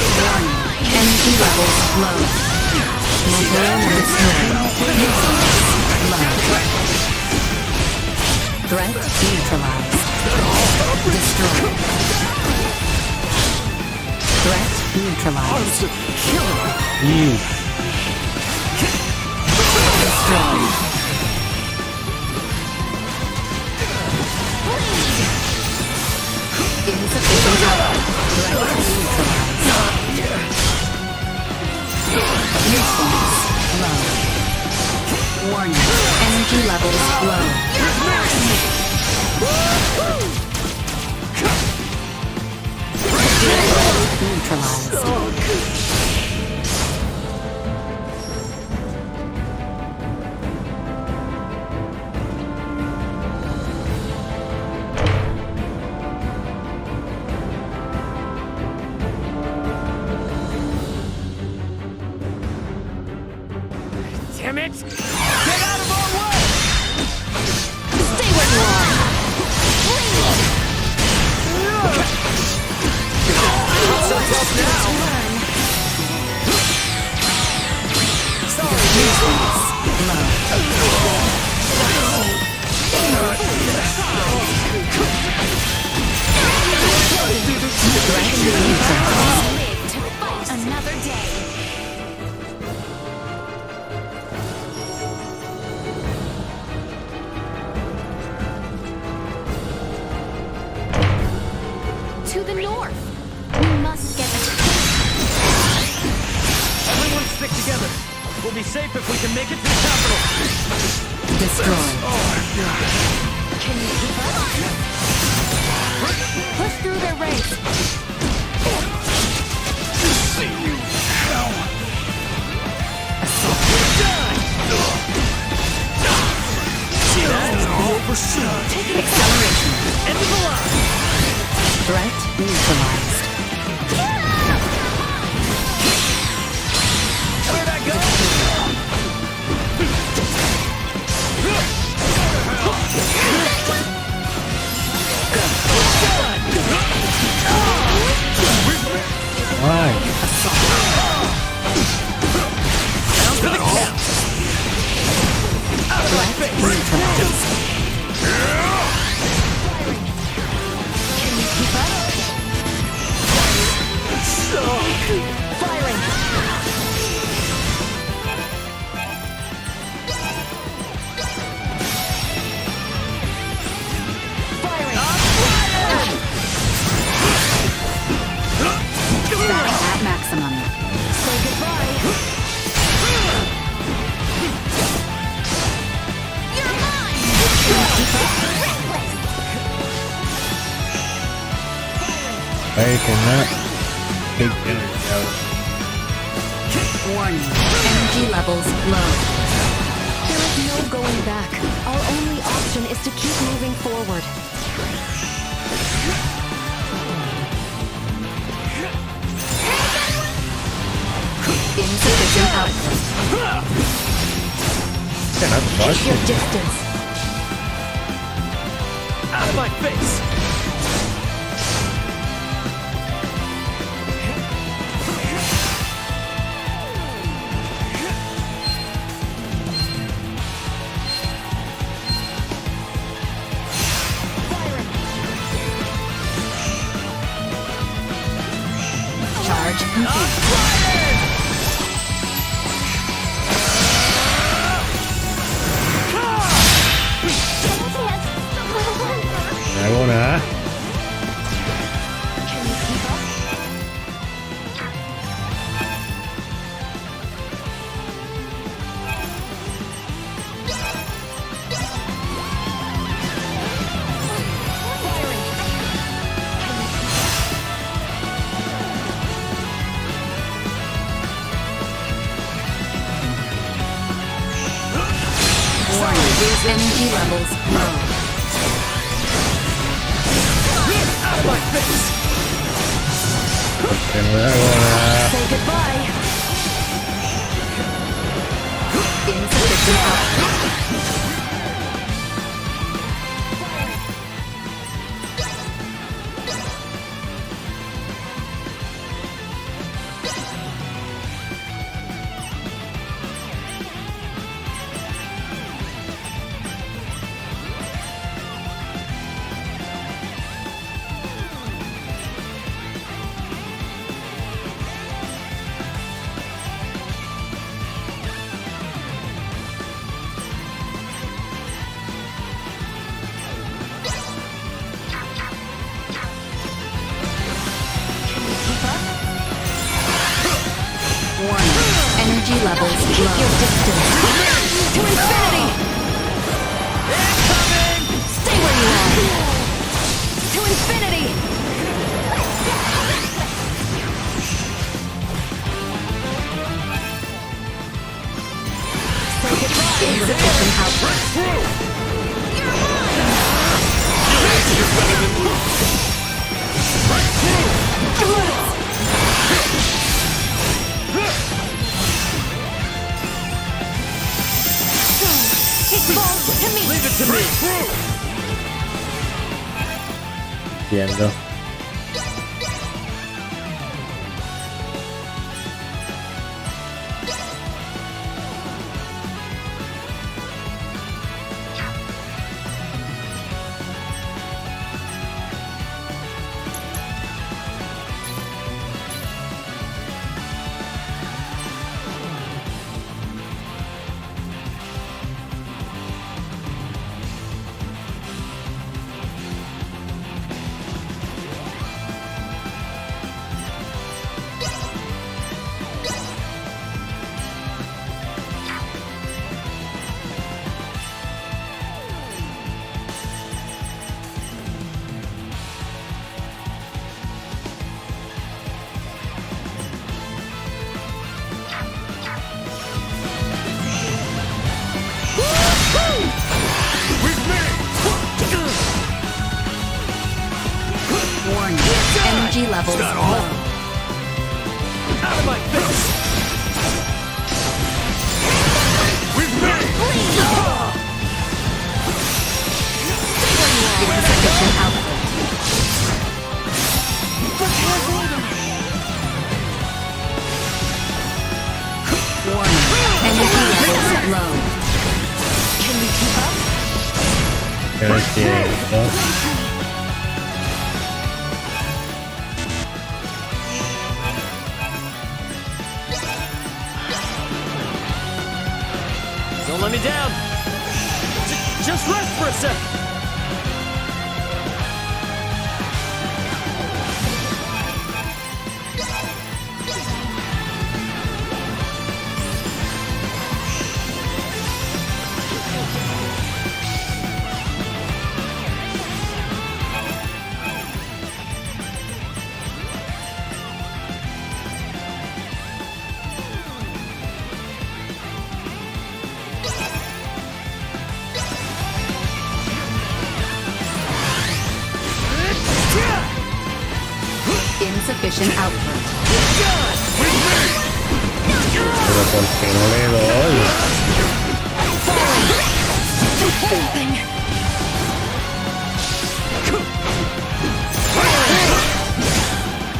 Energy levels low. Momentum restored. Low. Threat neutralized. Destroyed. Threat neutralized. Destroyed. Insufficient power. Threat neutralized. Usefulness low. Warning. Energy levels low. Neutralized. Damn it! Get out of our way! Stay where you are! Not so tough now! Live to fight another day. safe if we can make it to the capital. Destroy. Can you keep up? Push through their ranks. See you now. See that? Over soon. Acceleration. End of the line. Threat neutralized. Where'd I go? Why? Down to the count. Out of my face. Can you keep up? Firing. At maximum. Say goodbye. You're mine. Hey, cannot take energy out. Warning. Energy levels low. There is no going back. Our only option is to keep moving forward. Insufficient output. Cannot touch Your it. distance. Out of my face. Charge complete. Hago nada. Warning. Energy levels low. Out of my face. Que no hago nada. Say goodbye. Insufficient output. Warning. Energy levels low. To infinity. Stay where you are. To infinity. Say goodbye. Insufficient output. It falls to me. Leave it to me. Entiendo. Qué no entiendo. Don't let me down. Just rest for a sec. Insufficient output. Pero ¿por qué no le doy?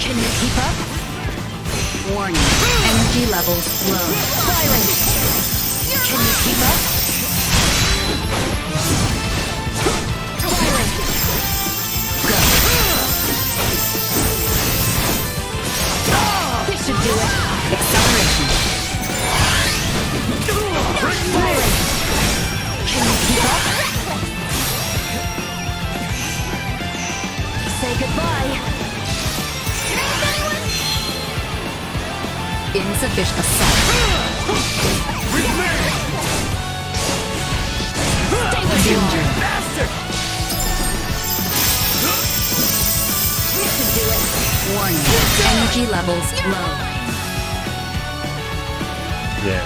Can you keep up? Warning. Energy levels low. Siren! Can you keep up? Siren! Go. This should do it. Acceleration. Siren! Can you keep up? Say goodbye. Insufficient assault. Danger. Bastard! This should do it. Warning. Energy levels low. Yeah.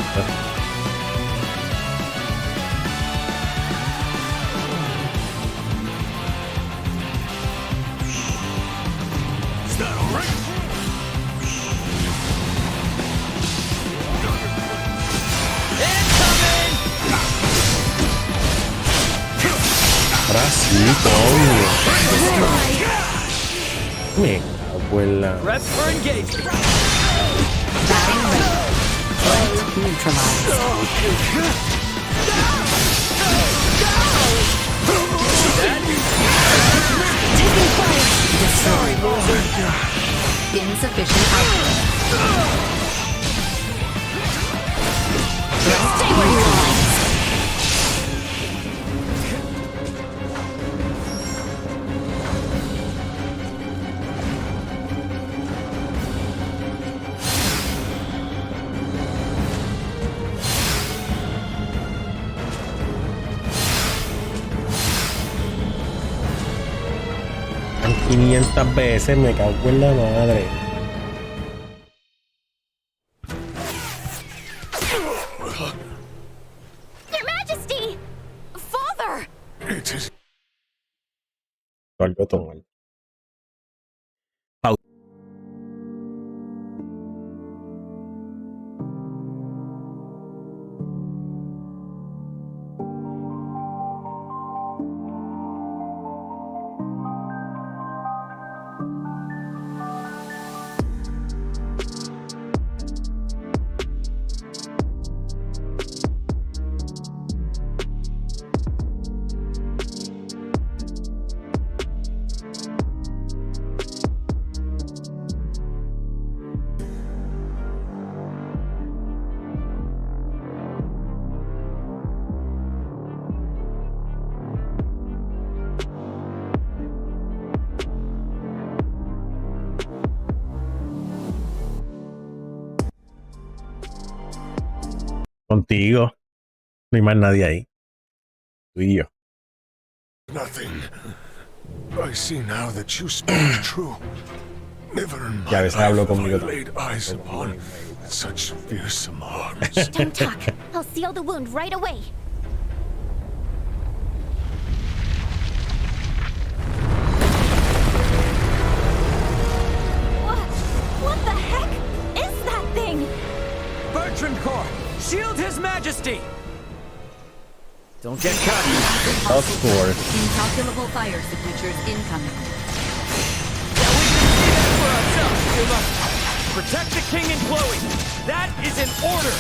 Is that all right? Ahora sí, coño. Me cago en la... Prep for engagement. Batting ready. Light neutralized. Taking fire. Destroyed. Insufficient output. Stay where you are. Tan 500 veces, me cago en la madre. Your Majesty! Father! It is Algo todo mal. Contigo. No hay más nadie ahí. Tú y yo. nothing. I see now that you spoke true. Never in my Ya ves, life hablo have I conmigo laid eyes upon such fearsome arms. Don't talk. I'll seal the wound right away. What the heck is that thing? Bertrand Corps, shield His Majesty! Don't get caught. Of course. Incalculable fire signatures incoming. For ourselves, we must protect the king and Chloe. That is an order.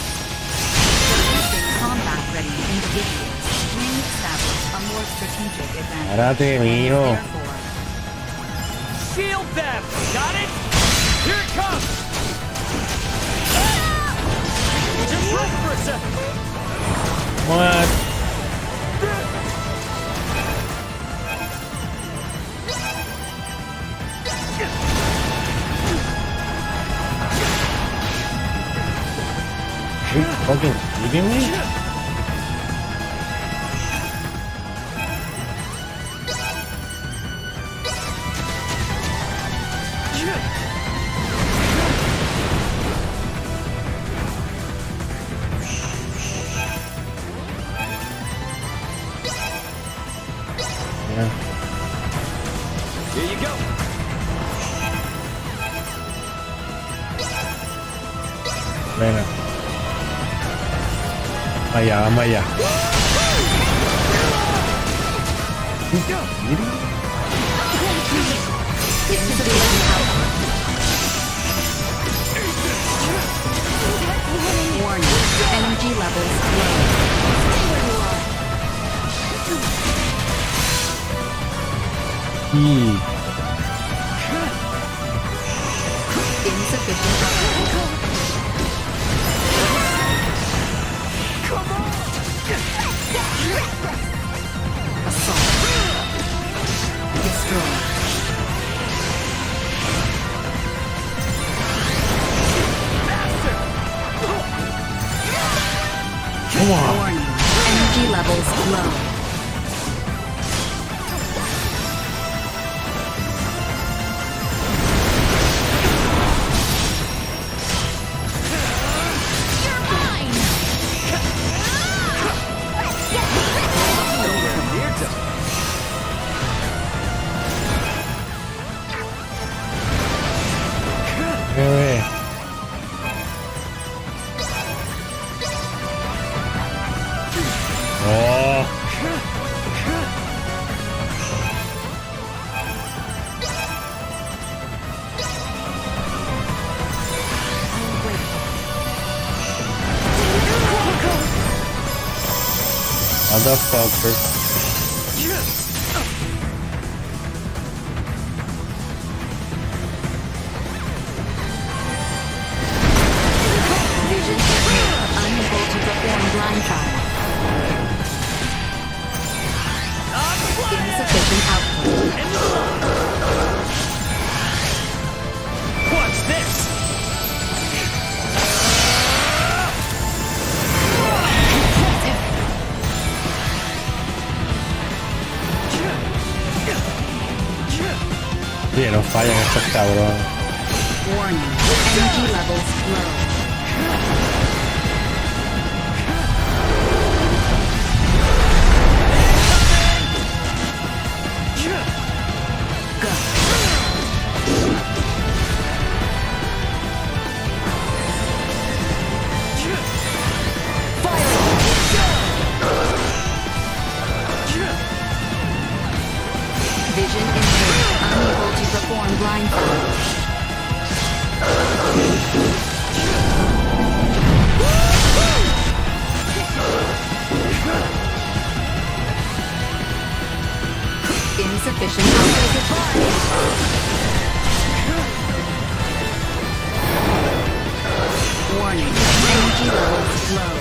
Producing combat-ready individuals. We establish a more strategic advantage. Párate, mijo. Shield them! Got it? Here it comes! Just run for a second! What? Are you fucking kidding me? Here you go. Venga. Vaya, vamos allá. Warning, energy levels low. Insufficient output. Assault. Destroy. Come on. Warning, energy levels low. Motherfucker. Vision unable to perform blind trial. Insufficient output. Watch this! Oye, no fallan estos cabrones. Warning, energy levels low. Vision impaired, unable to perform blindfold. Insufficient output. Warning, energy levels low.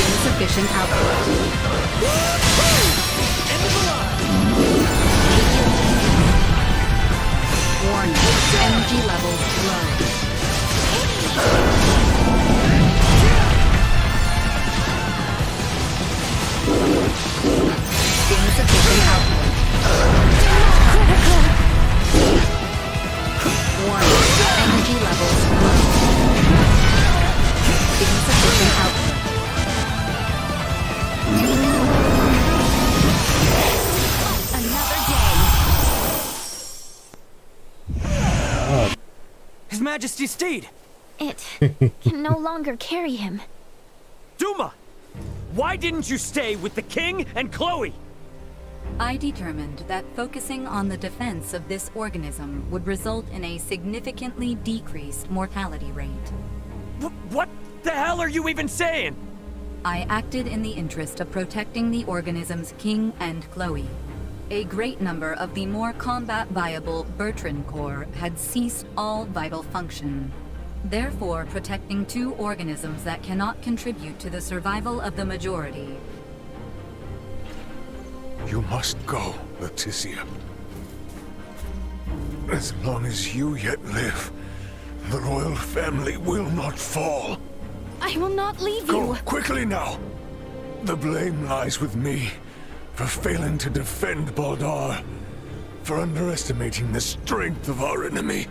Insufficient output. Warning, energy levels low. Majesty's steed? It can no longer carry him. Duma! Why didn't you stay with the king and Chloe? I determined that focusing on the defense of this organism would result in a significantly decreased mortality rate. What the hell are you even saying? I acted in the interest of protecting the organism's king and Chloe. A great number of the more combat-viable Bertrand Corps had ceased all vital function. Therefore, protecting two organisms that cannot contribute to the survival of the majority. You must go, Leticia. As long as you yet live, the royal family will not fall. I will not leave Go you. quickly now. The blame lies with me for failing to defend Baldar, for underestimating the strength of our enemy.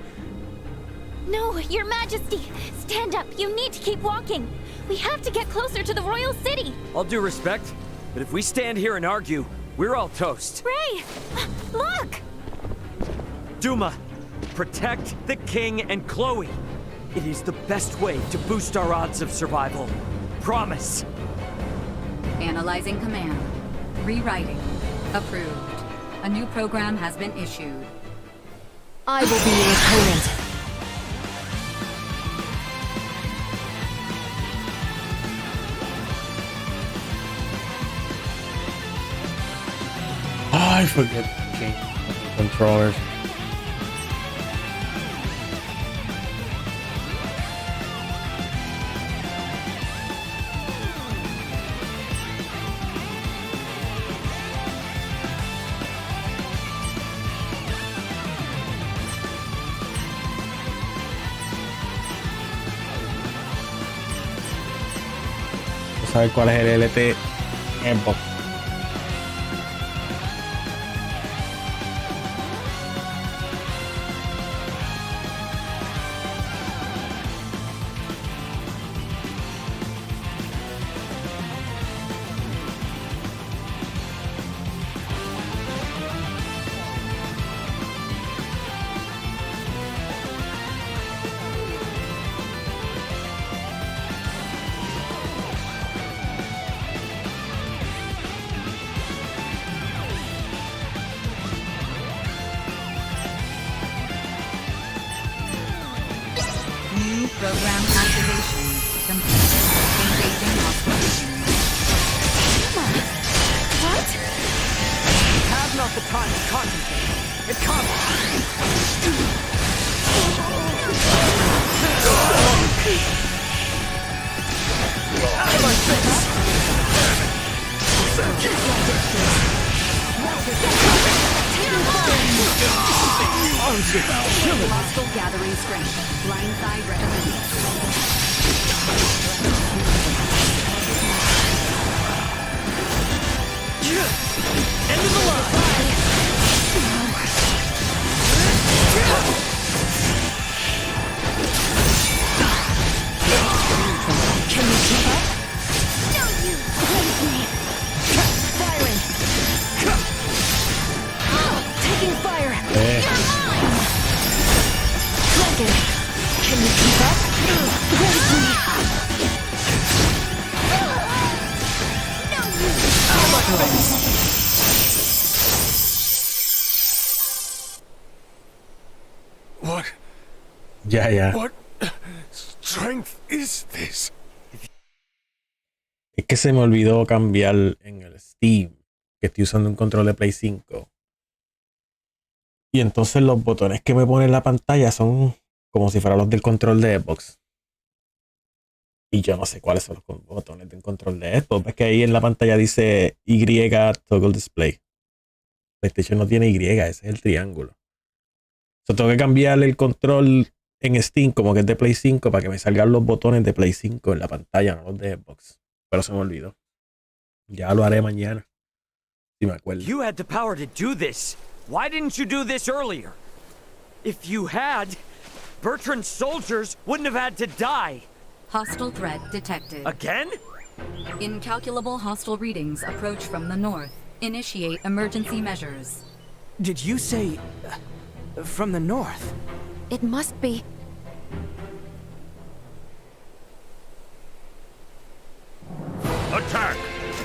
No, Your Majesty! Stand up! You need to keep walking! We have to get closer to the royal city! All due respect, but if we stand here and argue, we're all toast. Ray! Look! Duma, protect the king and Chloe. It is the best way to boost our odds of survival. Promise. Analyzing command. Rewriting. Approved. A new program has been issued. I will be your opponent. I forget to change the controllers. ¿Sabes cuál es el LT Xbox? Program activation complete. Engaging operation. What? We have not the time to contemplate. It comes. Out of my face! Hostile gathering strength. Blindside recommended. End of the line! Can you keep up? No, you! Raise me! Firing! Taking fire! You're mine! Dragon! Can you keep up? Raise me! No, you! Out of my face! What? Ya. What strength is this? Es que se me olvidó cambiar en el Steam, que estoy usando un control de Play 5. Y entonces los botones que me pone en la pantalla son como si fueran los del control de Xbox. Y yo no sé cuáles son los botones del control de Xbox. Es que ahí en la pantalla dice Y Toggle Display. PlayStation no tiene Y, ese es el triángulo. Tengo que cambiarle el control en Steam como que es de Play 5 para que me salgan los botones de Play 5 en la pantalla, no los de Xbox. Pero se me olvidó. Ya lo haré mañana. Si me acuerdo. You had the power to do this. Why didn't you do this earlier? If you had, Bertrand's soldiers wouldn't have had to die. Hostile threat detected. Again? Incalculable hostile readings approach from the north. Initiate emergency measures. Did you say... from the north? It must be. Attack!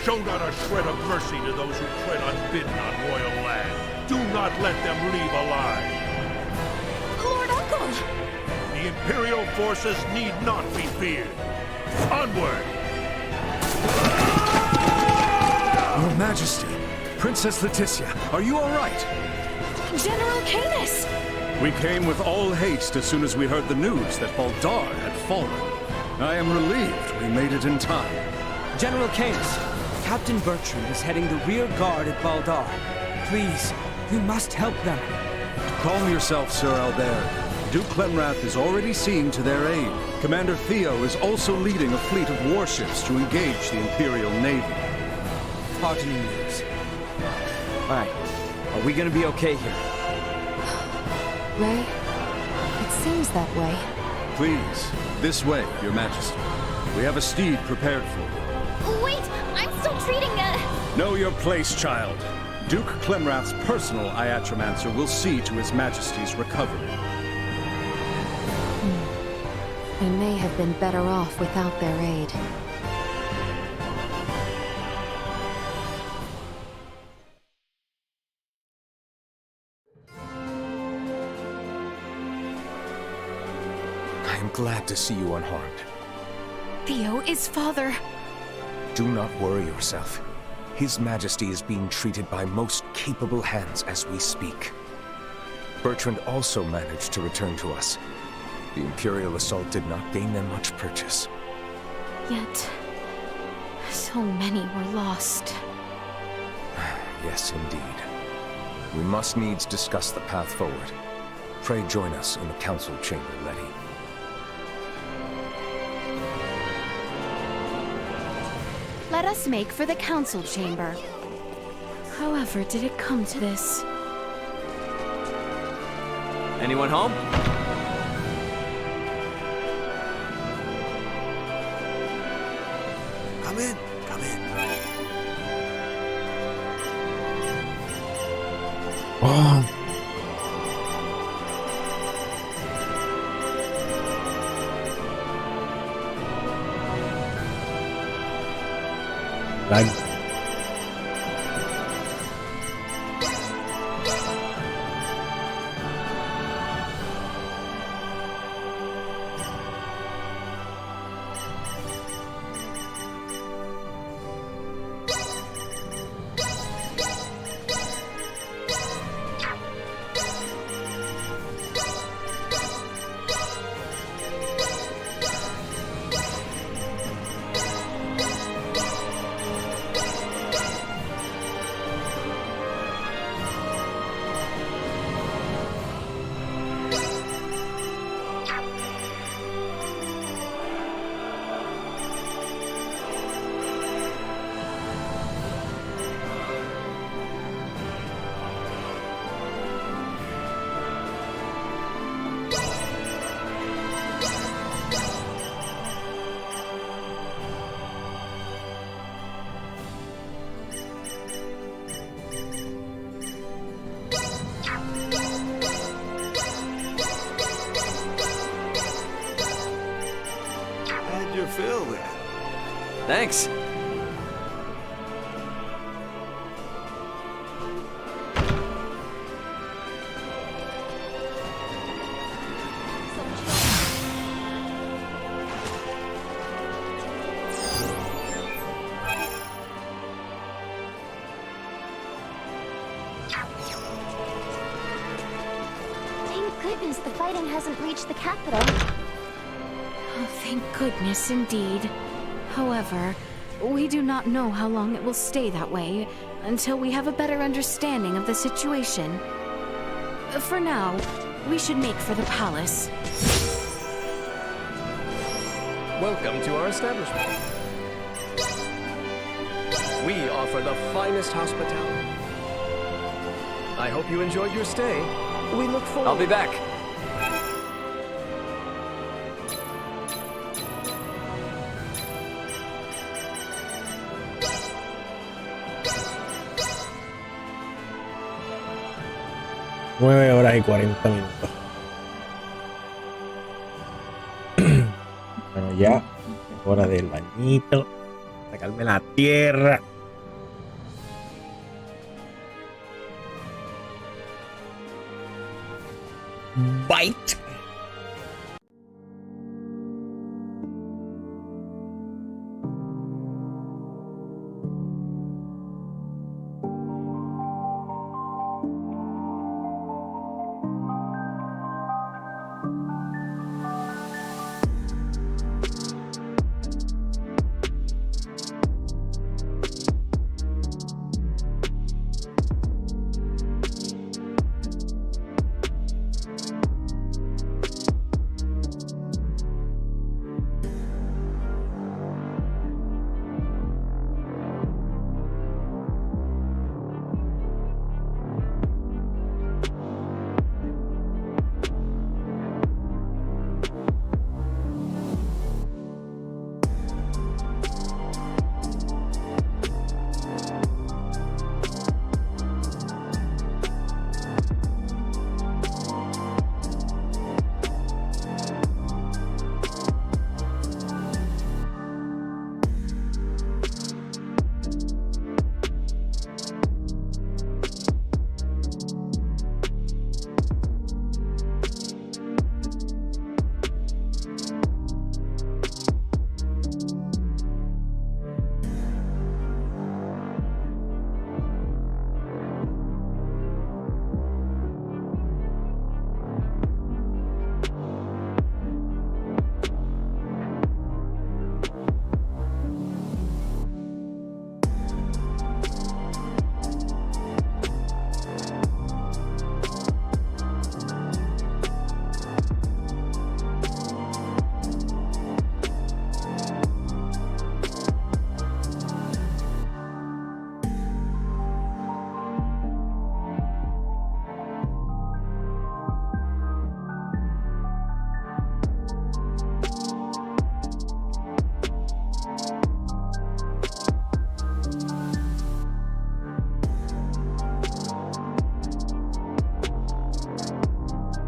Show not a shred of mercy to those who tread unbidden on royal land. Do not let them leave alive. Lord Uncle! The Imperial forces need not be feared. Onward! Your Majesty, Princess Leticia, are you all right? General Canis! We came with all haste as soon as we heard the news that Baldar had fallen. I am relieved we made it in time. General Canis, Captain Bertrand is heading the rear guard at Baldar. Please, you must help them. Calm yourself, Sir Albert. Duke Clemrath is already seeing to their aid. Commander Theo is also leading a fleet of warships to engage the Imperial Navy. Heartening news. Alright, are we gonna be okay here? Ray, it seems that way. Please, this way, Your Majesty. We have a steed prepared for you. Wait, I'm still treating Know your place, child. Duke Clemrath's personal Iatromancer will see to His Majesty's recovery. We may have been better off without their aid. I am glad to see you unharmed. Theo is father. Do not worry yourself. His Majesty is being treated by most capable hands as we speak. Bertrand also managed to return to us. The Imperial assault did not gain them much purchase. Yet, so many were lost. Yes, indeed. We must needs discuss the path forward. Pray join us in the council chamber, Letty. Let us make for the council chamber. However did it come to this? Anyone home? Come in, come in. Oh. Lag. Fill there. Thanks. Thank goodness the fighting hasn't reached the capital. Oh, thank goodness indeed. However, we do not know how long it will stay that way until we have a better understanding of the situation. For now, we should make for the palace. Welcome to our establishment. We offer the finest hospitality. I hope you enjoyed your stay. We look forward. I'll be back. Nueve horas y 40 minutos. Bueno, ya es hora del bañito. Sacarme la tierra. Bite.